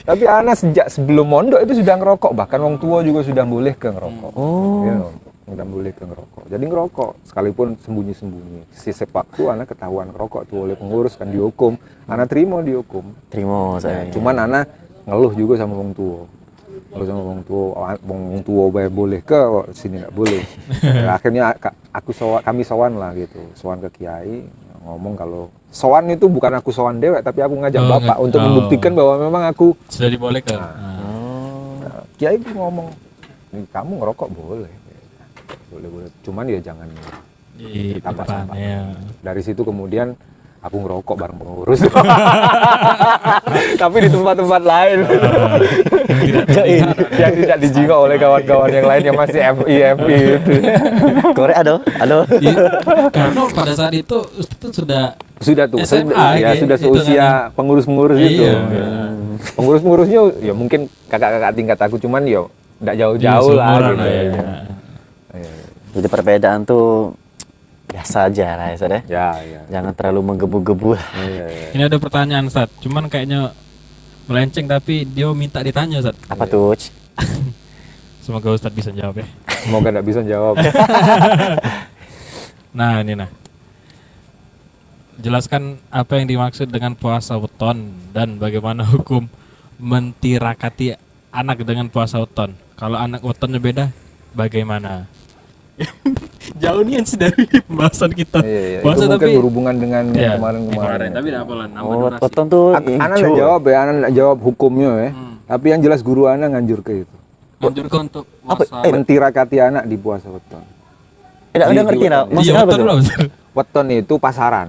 Tapi anak sejak sebelum mondok itu sudah ngerokok, bahkan wong tua juga sudah boleh ke ngerokok. Ya, sudah boleh ke ngerokok. Jadi ngerokok sekalipun sembunyi-sembunyi. Si sepakku anak ketahuan ngerokok tuh oleh pengurus kan dihukum. Anak terima dihukum. Terima saya. Cuman anak ngeluh juga sama wong tua. Kalau sama wong tua boleh ke sini nggak boleh. Akhirnya kami sowan lah gitu, sowan ke kiai ngomong kalau sowan itu bukan aku sowan dewek tapi aku ngajak bapak untuk membuktikan bahwa memang aku sudah dibolehkan. Kiai ngomong kamu ngerokok boleh, cuman ya jangan Di depan sampah. ya. Dari situ kemudian aku ngerokok bareng pengurus. Tapi di tempat-tempat lain. Yang tidak dijingok oleh kawan-kawan yang lain yang masih MI itu. Korek ada. Karena pada saat itu Ustaz itu Sudah tuh, SMA, ya sudah seusia pengurus-pengurus itu. Iya. Pengurus-pengurusnya ya mungkin kakak-kakak tingkat aku, cuman ya enggak jauh-jauh lah gitu. Ya. Jadi perbedaan tuh ya biasa aja lah ya Ustaz ya. Ya, ya. Jangan terlalu menggebu-gebu. Iya, iya. Ini ada pertanyaan Ustaz, cuman kayaknya melenceng tapi dia minta ditanya Ustaz. Apa tuh? Uj? Semoga Ustaz bisa jawab ya. Semoga nggak bisa jawab. Nah ini nah, jelaskan apa yang dimaksud dengan puasa weton dan bagaimana hukum mentirakati anak dengan puasa weton. Kalau anak wetonnya beda, bagaimana? Jauh nih yang dari pembahasan kita. Iya, iya. Puasa Itu mungkin tapi berhubungan dengan Iya, yang kemarin-kemarin. tapi tidak apa lah. Nama Oh, durasi. weton tuh Anak nggak jawab ya, anak nggak jawab hukumnya ya. Tapi yang jelas guru anak nganjur ke itu. Anjurkan untuk puasa. Mentirakati anak di puasa weton. Tidak Di- udah ngerti di lah. weton. Iya Maksudnya apa weton tuh? lah Ustaz. Weton itu pasaran.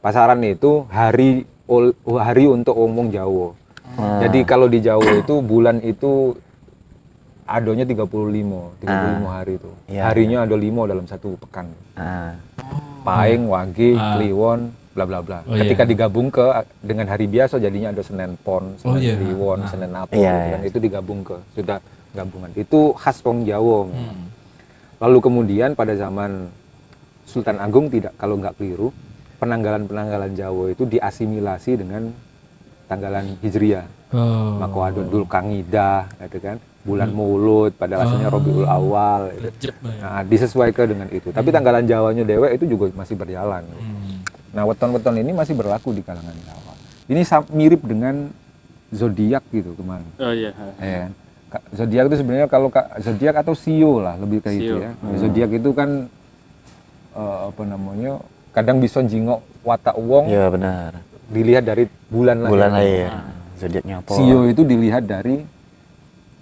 Pasaran itu hari untuk omong Jawa. Jadi kalau di Jawa itu bulan itu adonya 35 hari itu. Iya, Harinya ada 5 dalam satu pekan. Ah. Paing, Wage, Kliwon, bla bla bla. Oh, Ketika iya. digabung ke dengan hari biasa jadinya ada Senin Pon, Senin Oh, iya. Kliwon, Senin apa Iya, gitu kan. iya. Itu digabung ke sudah gabungan. Itu khas wong Jawa. Lalu kemudian pada zaman Sultan Agung tidak, kalau nggak keliru, penanggalan-penanggalan Jawa itu diasimilasi dengan tanggalan Hijriah. Oh. Maka ada Dulkangidah, gitu kan, bulan Maulud, pada asalnya Rabiul Awal. Gitu. Rejab lah ya. Nah, disesuaikan dengan itu. Tapi tanggalan Jawanya dewek itu juga masih berjalan. Nah, weton-weton ini masih berlaku di kalangan Jawa. Ini mirip dengan zodiak gitu kemarin. Oh iya. Ya. Zodiak itu sebenarnya kalau zodiak atau sio lah lebih kayak itu Sio. ya. Zodiak itu kan apa namanya? Kadang bisa jingok watak wong Iya benar. dilihat dari bulan lahir. Bulan lahir. Zodiaknya apa? Sio itu dilihat dari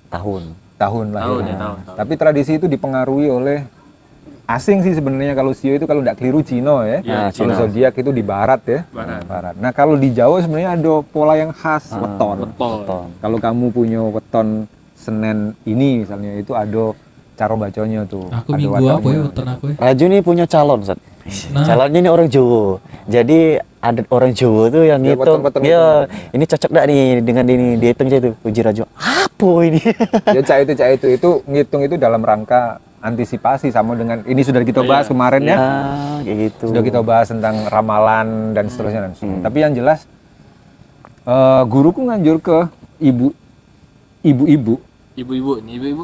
Tahun. tahun lahir. ya, tahun. Tapi tradisi itu dipengaruhi oleh asing sih sebenarnya. Kalau sio itu kalau tidak keliru Cina ya. Iya, Kalau Cina. zodiak itu di barat ya. Barat. Nah, kalau di Jawa sebenarnya ada pola yang khas weton. Tahun. Kalau kamu punya weton Senin ini misalnya itu ada cara bacanya tuh. Aku ada minggu apa wataknya. ya weton aku ya? Raju ini punya calon, Ustaz. Nah. Calonnya ini orang Jawa. Jadi ada orang Jawa tuh yang Ya, ngitung. weton-weton Ya, itu. ini cocok dak nih dengan ini dihitung aja tuh. Uji Raju. Apa ini? Ya cak itu ngitung itu dalam rangka antisipasi sama dengan ini sudah kita bahas kemarin ya. Kayak gitu. Sudah kita bahas tentang ramalan dan seterusnya dan seterusnya. Tapi yang jelas guruku nganjur ke ibu-ibu Ibu-ibu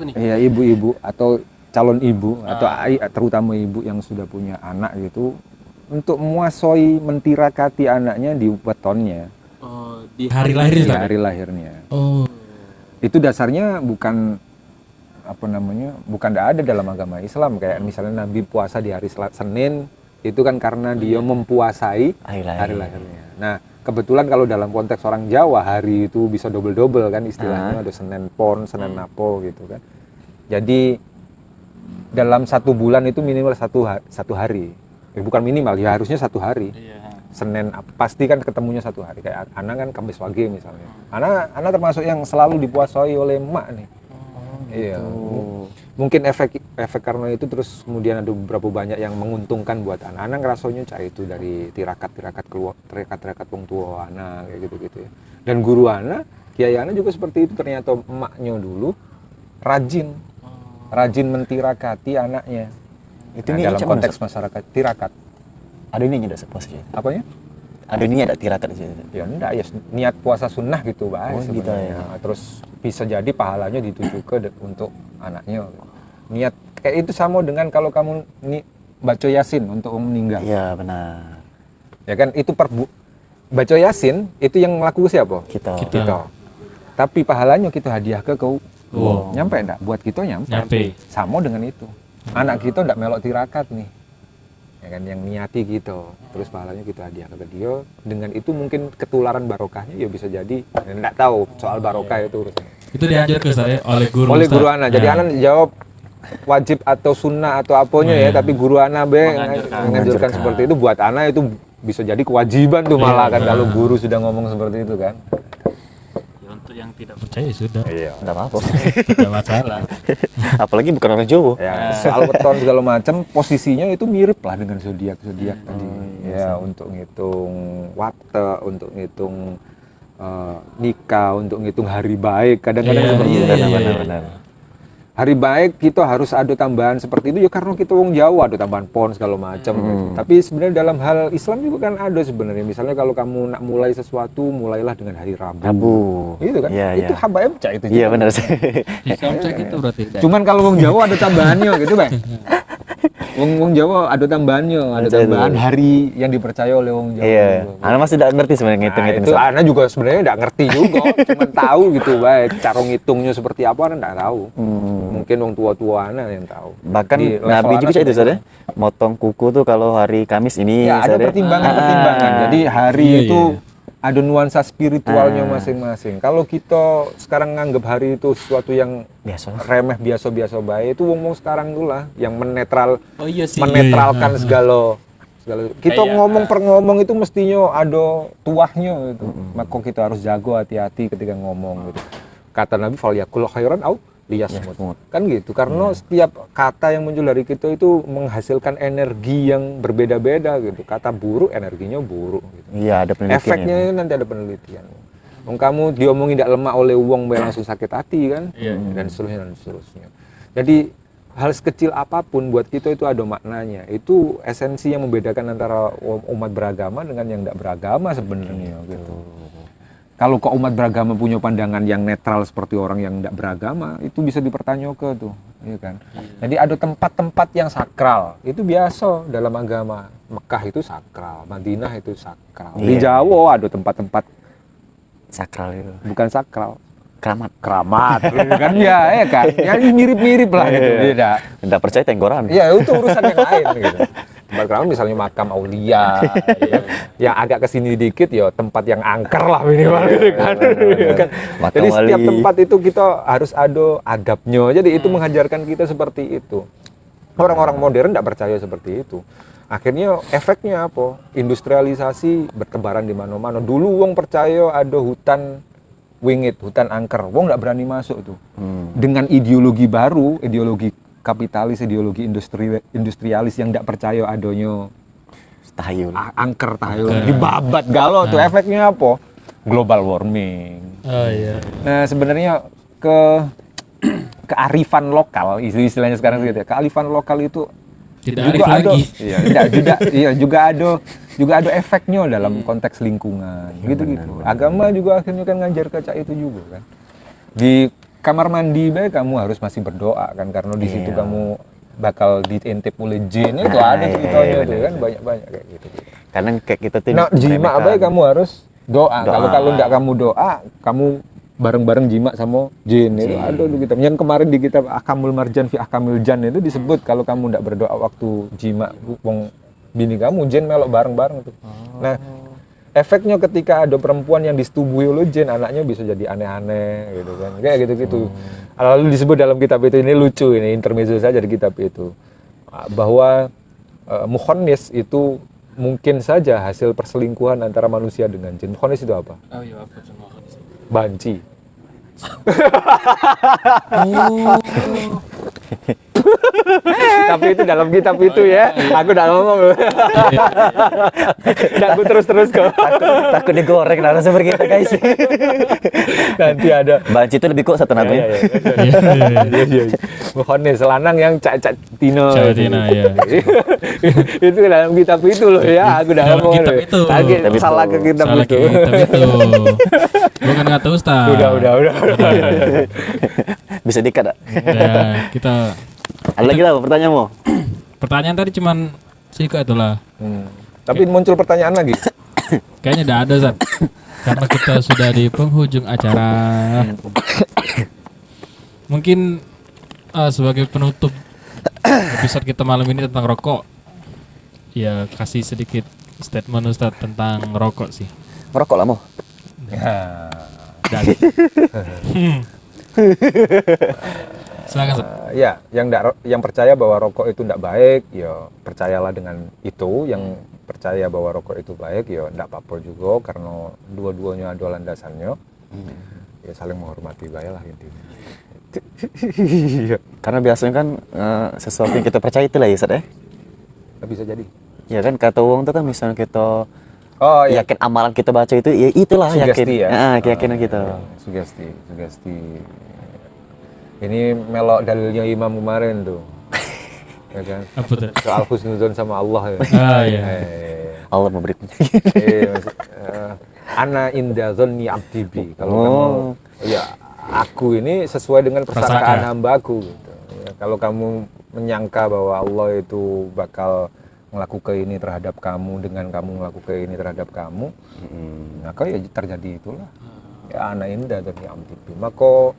nih. ya ibu-ibu atau calon ibu atau terutama ibu yang sudah punya anak gitu untuk muasoi mentirakati anaknya di wetonnya Oh, di hari lahir di hari lahirnya. Oh. Itu dasarnya bukan apa namanya, bukan ada dalam agama Islam kayak misalnya Nabi puasa di hari Senin itu kan karena dia mempuasai Hari lahir. hari lahirnya. Nah, kebetulan kalau dalam konteks orang Jawa hari itu bisa double-double kan istilahnya, ada Senin Pon, Senin Napo gitu kan. Jadi dalam satu bulan itu minimal satu hari. Bukan minimal, ya harusnya satu hari. Senin pasti kan ketemunya satu hari. Kayak anak kan Kamis Wage misalnya. Anak termasuk yang selalu dipuasai oleh emak nih. Iya. Mungkin efek karena itu terus kemudian ada beberapa banyak yang menguntungkan buat anak ngerasanya cah itu dari tirakat keluar tirakat wong tua anak kayak gitu ya. Dan guru anak, kiai anak juga seperti itu, ternyata emaknya dulu rajin mentirakati anaknya. Itu Nah, nih dalam konteks masyarakat tirakat. ada ini enggak puasa. Apanya? Ada ini ada tirakat di situ. Ya enggak, ya niat puasa sunnah gitu Oh, bahas gitu sebenarnya. Terus bisa jadi pahalanya dituju ke untuk anaknya. Niat kayak itu sama dengan kalau kamu baca Yasin untuk orang meninggal. Iya, benar. Ya kan itu baca Yasin itu yang melakukan siapa? Kita. Tapi pahalanya kita hadiah ke kau. Wow. Nyampe enggak? Buat kita nyampe. Sama dengan itu. Anak kita enggak melok tirakat nih. Ya kan yang niati gitu. Terus pahalanya kita hadiah ke dia. Dengan itu mungkin ketularan barokahnya ya bisa jadi. Enggak tahu soal barokah itu urusan. Itu diajar ke saya oleh guru. Oleh Ustaz. guru anak. Jadi anak jawab wajib atau sunnah atau apanya ya, tapi guru anak menganjurkan seperti itu buat anak itu bisa jadi kewajiban tuh malah kan kalau guru sudah ngomong seperti itu kan. Ya, untuk yang tidak percaya sudah. Iya. Enggak apa-apa. Tidak masalah. Apalagi bukan orang Jawa. Ya, soal weton segala macam posisinya itu mirip lah dengan zodiak tadi. Ya, untuk ngitung waktu, untuk ngitung nikah, untuk ngitung hari baik, kadang-kadang seperti itu. Benar. hari baik kita harus ada tambahan seperti itu ya karena kita wong Jawa ada tambahan pon segala macam gitu. Tapi sebenarnya dalam hal Islam juga kan ada sebenarnya. Misalnya kalau kamu nak mulai sesuatu, mulailah dengan hari Rabu. Gitu kan? Iya, Itu iya. habaib cak itu. Iya benar sih. Islam cek itu berarti. Cuman kalau wong Jawa ada tambahannya gitu, Bang. Wong Jawa ada tambahannya, ada Baca itu. tambahan hari yang dipercaya oleh wong Jawa. Iya. Ana masih tidak ngerti sebenarnya ngitung-ngitung. Itu Ana juga sebenarnya nggak ngerti juga, cuman tahu gitu, baik cara ngitungnya seperti apa Ana nggak tahu. Mungkin wong tua-tua Ana yang tahu. Bahkan Di level Nabi Ana juga itu sudah saudara. Motong kuku tuh kalau hari Kamis ini. ya ada saudara. pertimbangan-pertimbangan. Jadi hari Iya, itu iya. ada nuansa spiritualnya masing-masing. Kalau kita sekarang nganggap hari itu sesuatu yang Biasa. remeh biasa-biasa baik, itu wong-wong sekarang dulu lah yang Oh iya sih. menetralkan segala kita Kayak, ngomong per ngomong itu mestinya ada tuahnya gitu. Maka kita harus jago hati-hati ketika ngomong gitu. Kata Nabi fal yakul khairan au liyasmut. Kan gitu. Karena setiap kata yang muncul dari kita itu menghasilkan energi yang berbeda-beda gitu. Kata buruk energinya buruk gitu. Iya ada penelitian. Efeknya nanti ada penelitian. Wong kamu diomongin tidak lemah oleh uang langsung sakit hati kan, dan seterusnya dan seterusnya. Jadi hal sekecil apapun buat kita itu ada maknanya. Itu esensi yang membedakan antara umat beragama dengan yang tidak beragama sebenarnya gitu. Kalau kok umat beragama punya pandangan yang netral seperti orang yang tidak beragama, itu bisa dipertanyakan tuh, ya kan? Jadi ada tempat-tempat yang sakral, itu biasa dalam agama. Mekah itu sakral, Madinah itu sakral. Di Iya. Jawa ada tempat-tempat Sakral itu. bukan sakral, Keramat. keramat, kan ya kan? Ya mirip-mirip lah gitu, beda. Tidak percaya tenggoran. Ya itu urusan yang lain gitu. Tempat keramat misalnya makam aulia, ya. Yang agak kesini dikit ya tempat yang angker lah minimal gitu kan. Kan? Makam Jadi setiap wali. tempat itu kita harus ada adabnya. Jadi itu mengajarkan kita seperti itu. Orang-orang modern tidak percaya seperti itu. Akhirnya efeknya apa? Industrialisasi bertebaran di mana-mana. Dulu wong percaya ada hutan wingit, hutan angker. Wong nggak berani masuk tuh. Dengan ideologi baru, ideologi kapitalis, ideologi industrialis yang tidak percaya adanya Tahayul. angker tahayul dibabat galau tuh. Efeknya apa? Global warming. Oh iya. Nah sebenarnya kearifan lokal, istilahnya sekarang gitu ya. Kearifan lokal itu Tidak juga arif ada, lagi. juga ada efeknya dalam konteks lingkungan, gitu-gitu. Agama juga akhirnya kan ngajar kaca itu juga kan. Di kamar mandi baik kamu harus masih berdoa kan, karena di situ kamu bakal diintip oleh jin, itu ada ceritanya tuh kan, banyak-banyak kayak gitu. Karena kayak kita tuh. Nah, jima meremehkan. baik kamu harus doa. Doa. Kalau enggak kamu doa, kamu bareng-bareng jima sama jin. Itu ada tuh kitab. Yang kemarin di kitab Ahkamul Marjan fi Ahkamil Jan itu disebut kalau kamu enggak berdoa waktu jima wong bini kamu, jin melok bareng-bareng tuh. Nah, efeknya ketika ada perempuan yang disetubuhi oleh jin, anaknya bisa jadi aneh-aneh gitu kan. Kayak gitu-gitu. Lalu disebut dalam kitab itu, ini lucu, ini intermezzo saja di kitab itu. Bahwa mukhonnis itu mungkin saja hasil perselingkuhan antara manusia dengan jin. Mukhonnis itu apa? Oh iya, apa semua. Banci. Tapi itu dalam kitab itu ya. Aku udah ngomong. Nggak, aku terus kok. Takut digoreng nah seperti kita guys. Nanti ada. Banci itu lebih kok satu Iya, namanya. iya. Mukhonnis, selanang yang cak Tino. Cak Tino, iya. Itu dalam kitab itu loh ya. Aku udah Dalam ngomong. kitab itu. Lagi Kitab itu. salah ke kitab Salah itu. kitab itu. Bukan kata Ustaz. Udah. Bisa dikat. Ya, kita Ada lagi lah pertanyaanmu. pertanyaan tadi cuman singkat itulah. Tapi muncul pertanyaan lagi. Kayaknya tidak ada Zat. Karena kita sudah di penghujung acara. Mungkin sebagai penutup episode kita malam ini tentang rokok, ya kasih sedikit statement Ustaz tentang rokok sih. Merokok lah mau. Dan silakan Ustaz. Ya, yang percaya bahwa rokok itu tidak baik, ya percayalah dengan itu. Yang percaya bahwa rokok itu baik, ya tidak apa-apa juga, karena dua-duanya ada landasannya. Ya saling menghormati baiklah intinya. Karena biasanya kan sesuatu yang kita percaya itulah ya Ustaz ya. Bisa jadi. Ya kan kata uang tuh kan misalnya kita Oh ya, yakin amalan kita baca itu ya itulah sugesti yakin. ya. Keyakinan kita. Sugesti. Ini melok dalilnya Imam kemarin tuh. Ya kan? Apa tuh? Soal husnudzon sama Allah ya. Ah iya. Allah memberi Ana inda dzanni abdi bi. Kalau kamu ya aku ini sesuai dengan persangkaan Prasangka. hambaku gitu. Ya, kalau kamu menyangka bahwa Allah itu bakal melakukan ini terhadap kamu dengan kamu melakukan ini terhadap kamu, maka ya terjadi itulah. Ya ana inda dzanni abdi bi. Maka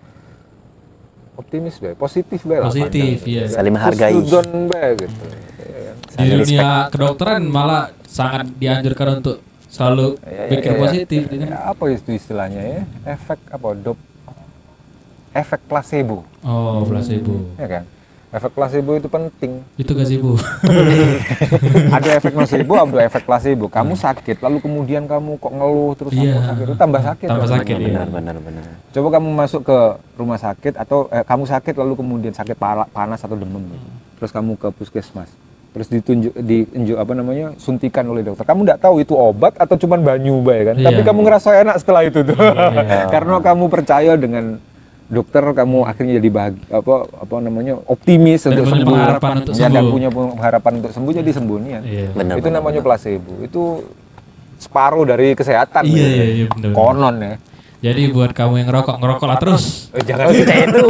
optimis be, positif be lah. Positif, pandang. iya. Saling menghargai. Husnudzon be gitu. Ya, kan? Di dunia kedokteran malah sangat dianjurkan untuk selalu pikir positif. Ya kan? Ya, apa itu istilahnya ya? Efek apa? Efek placebo, Oh, placebo. ya kan? Efek placebo itu penting. Itu gazebo. Ada efek placebo, ada efek placebo. Kamu sakit, lalu kemudian kamu kok ngeluh terus Iya. kamu sakit, itu tambah sakit. Tambah loh. sakit, iya. benar. Coba kamu masuk ke rumah sakit atau kamu sakit lalu kemudian sakit panas atau demam, gitu. Terus kamu ke puskesmas, terus ditunjuk apa namanya suntikan oleh dokter. Kamu nggak tahu itu obat atau cuman banyu bay kan? Iya. Tapi kamu ngerasa enak setelah itu tuh, Iya. karena kamu percaya dengan dokter, kamu akhirnya jadi apa namanya optimis Dan untuk punya sembuh. pengharapan untuk Ya, dan sembuh. punya pengharapan untuk sembuh, jadi sembuh nih ya. Iya. Benar, Itu benar, namanya placebo. Itu separuh dari kesehatan. Iya, gitu. iya, benar. Konon ya. Jadi buat kamu yang ngerokoklah terus. Jangan itu.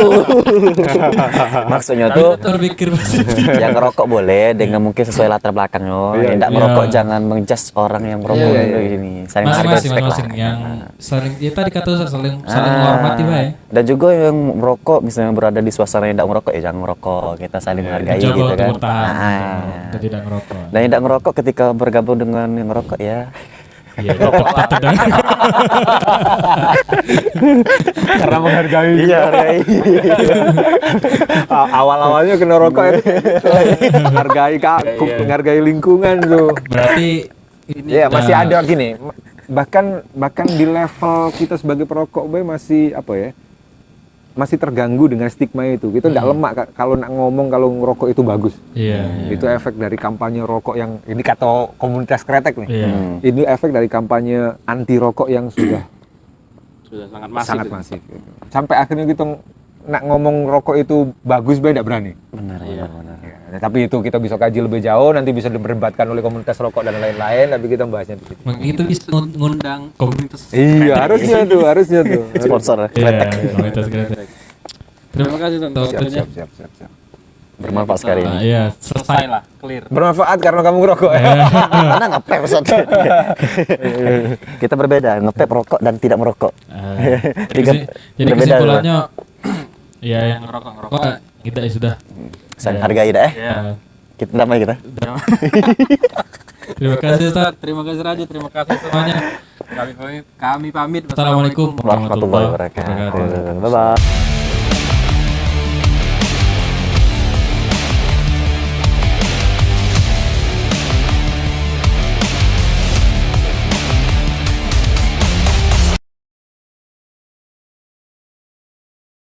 Maksudnya Tapi tuh tetap berpikir positif. yang ngerokok boleh dengan mungkin sesuai latar belakangnya. Iya, Yang tidak iya. merokok jangan menjudge orang yang merokok Iya, itu iya. ini. Saling menghargai, respect lah. Masing-masing yang saling ya tadi kata Ustaz, saling menghormati bae. Dan juga yang merokok misalnya berada di suasana yang tidak merokok ya jangan merokok. Kita saling menghargai Mencoba gitu untuk kan. bertahan Nah, untuk tidak ngerokok. dan yang tidak merokok ketika bergabung dengan yang merokok ya Iya, tetap dengan karena menghargai. iya hargai. Awal-awalnya kena rokok ya. Menghargai menghargai lingkungan tuh. berarti ini Iya, masih udah- ada gini. Bahkan di level kita sebagai perokok Bay masih apa ya? Masih terganggu dengan stigma itu. Kita tidak lemak kalau nak ngomong kalau ngerokok itu bagus. Iya. Itu efek dari kampanye rokok yang ini kata komunitas kretek nih. Iya. Ini efek dari kampanye anti rokok yang sudah sangat masif. sangat masif. Gitu. Sampai akhirnya kita nak ngomong rokok itu bagus, Bay, tidak berani. Benar. Ya, tapi itu kita bisa kaji lebih jauh, nanti bisa diperdebatkan oleh komunitas rokok dan lain-lain, tapi kita bahasnya di sini. Itu bisa ngundang komunitas. Iya, harusnya tuh. Sponsor. Iya, komunitas kreatif. Terima kasih untuk waktunya. Siap. Bermanfaat sekali Nah, ini. iya, selesai lah, clear. Bermanfaat karena kamu ngerokok ya. Mana ngepep Ustaz? Kita berbeda, ngepep rokok dan tidak merokok. Jadi berbeda, kesimpulannya ya yang ngerokok kita ya sudah. Saling hargai dah. Ya. Kita damai kita. Terima kasih Ustaz. Terima kasih Raja, terima kasih semuanya. Kami pamit. Assalamualaikum Warahmatullahi wabarakatuh. Bye bye.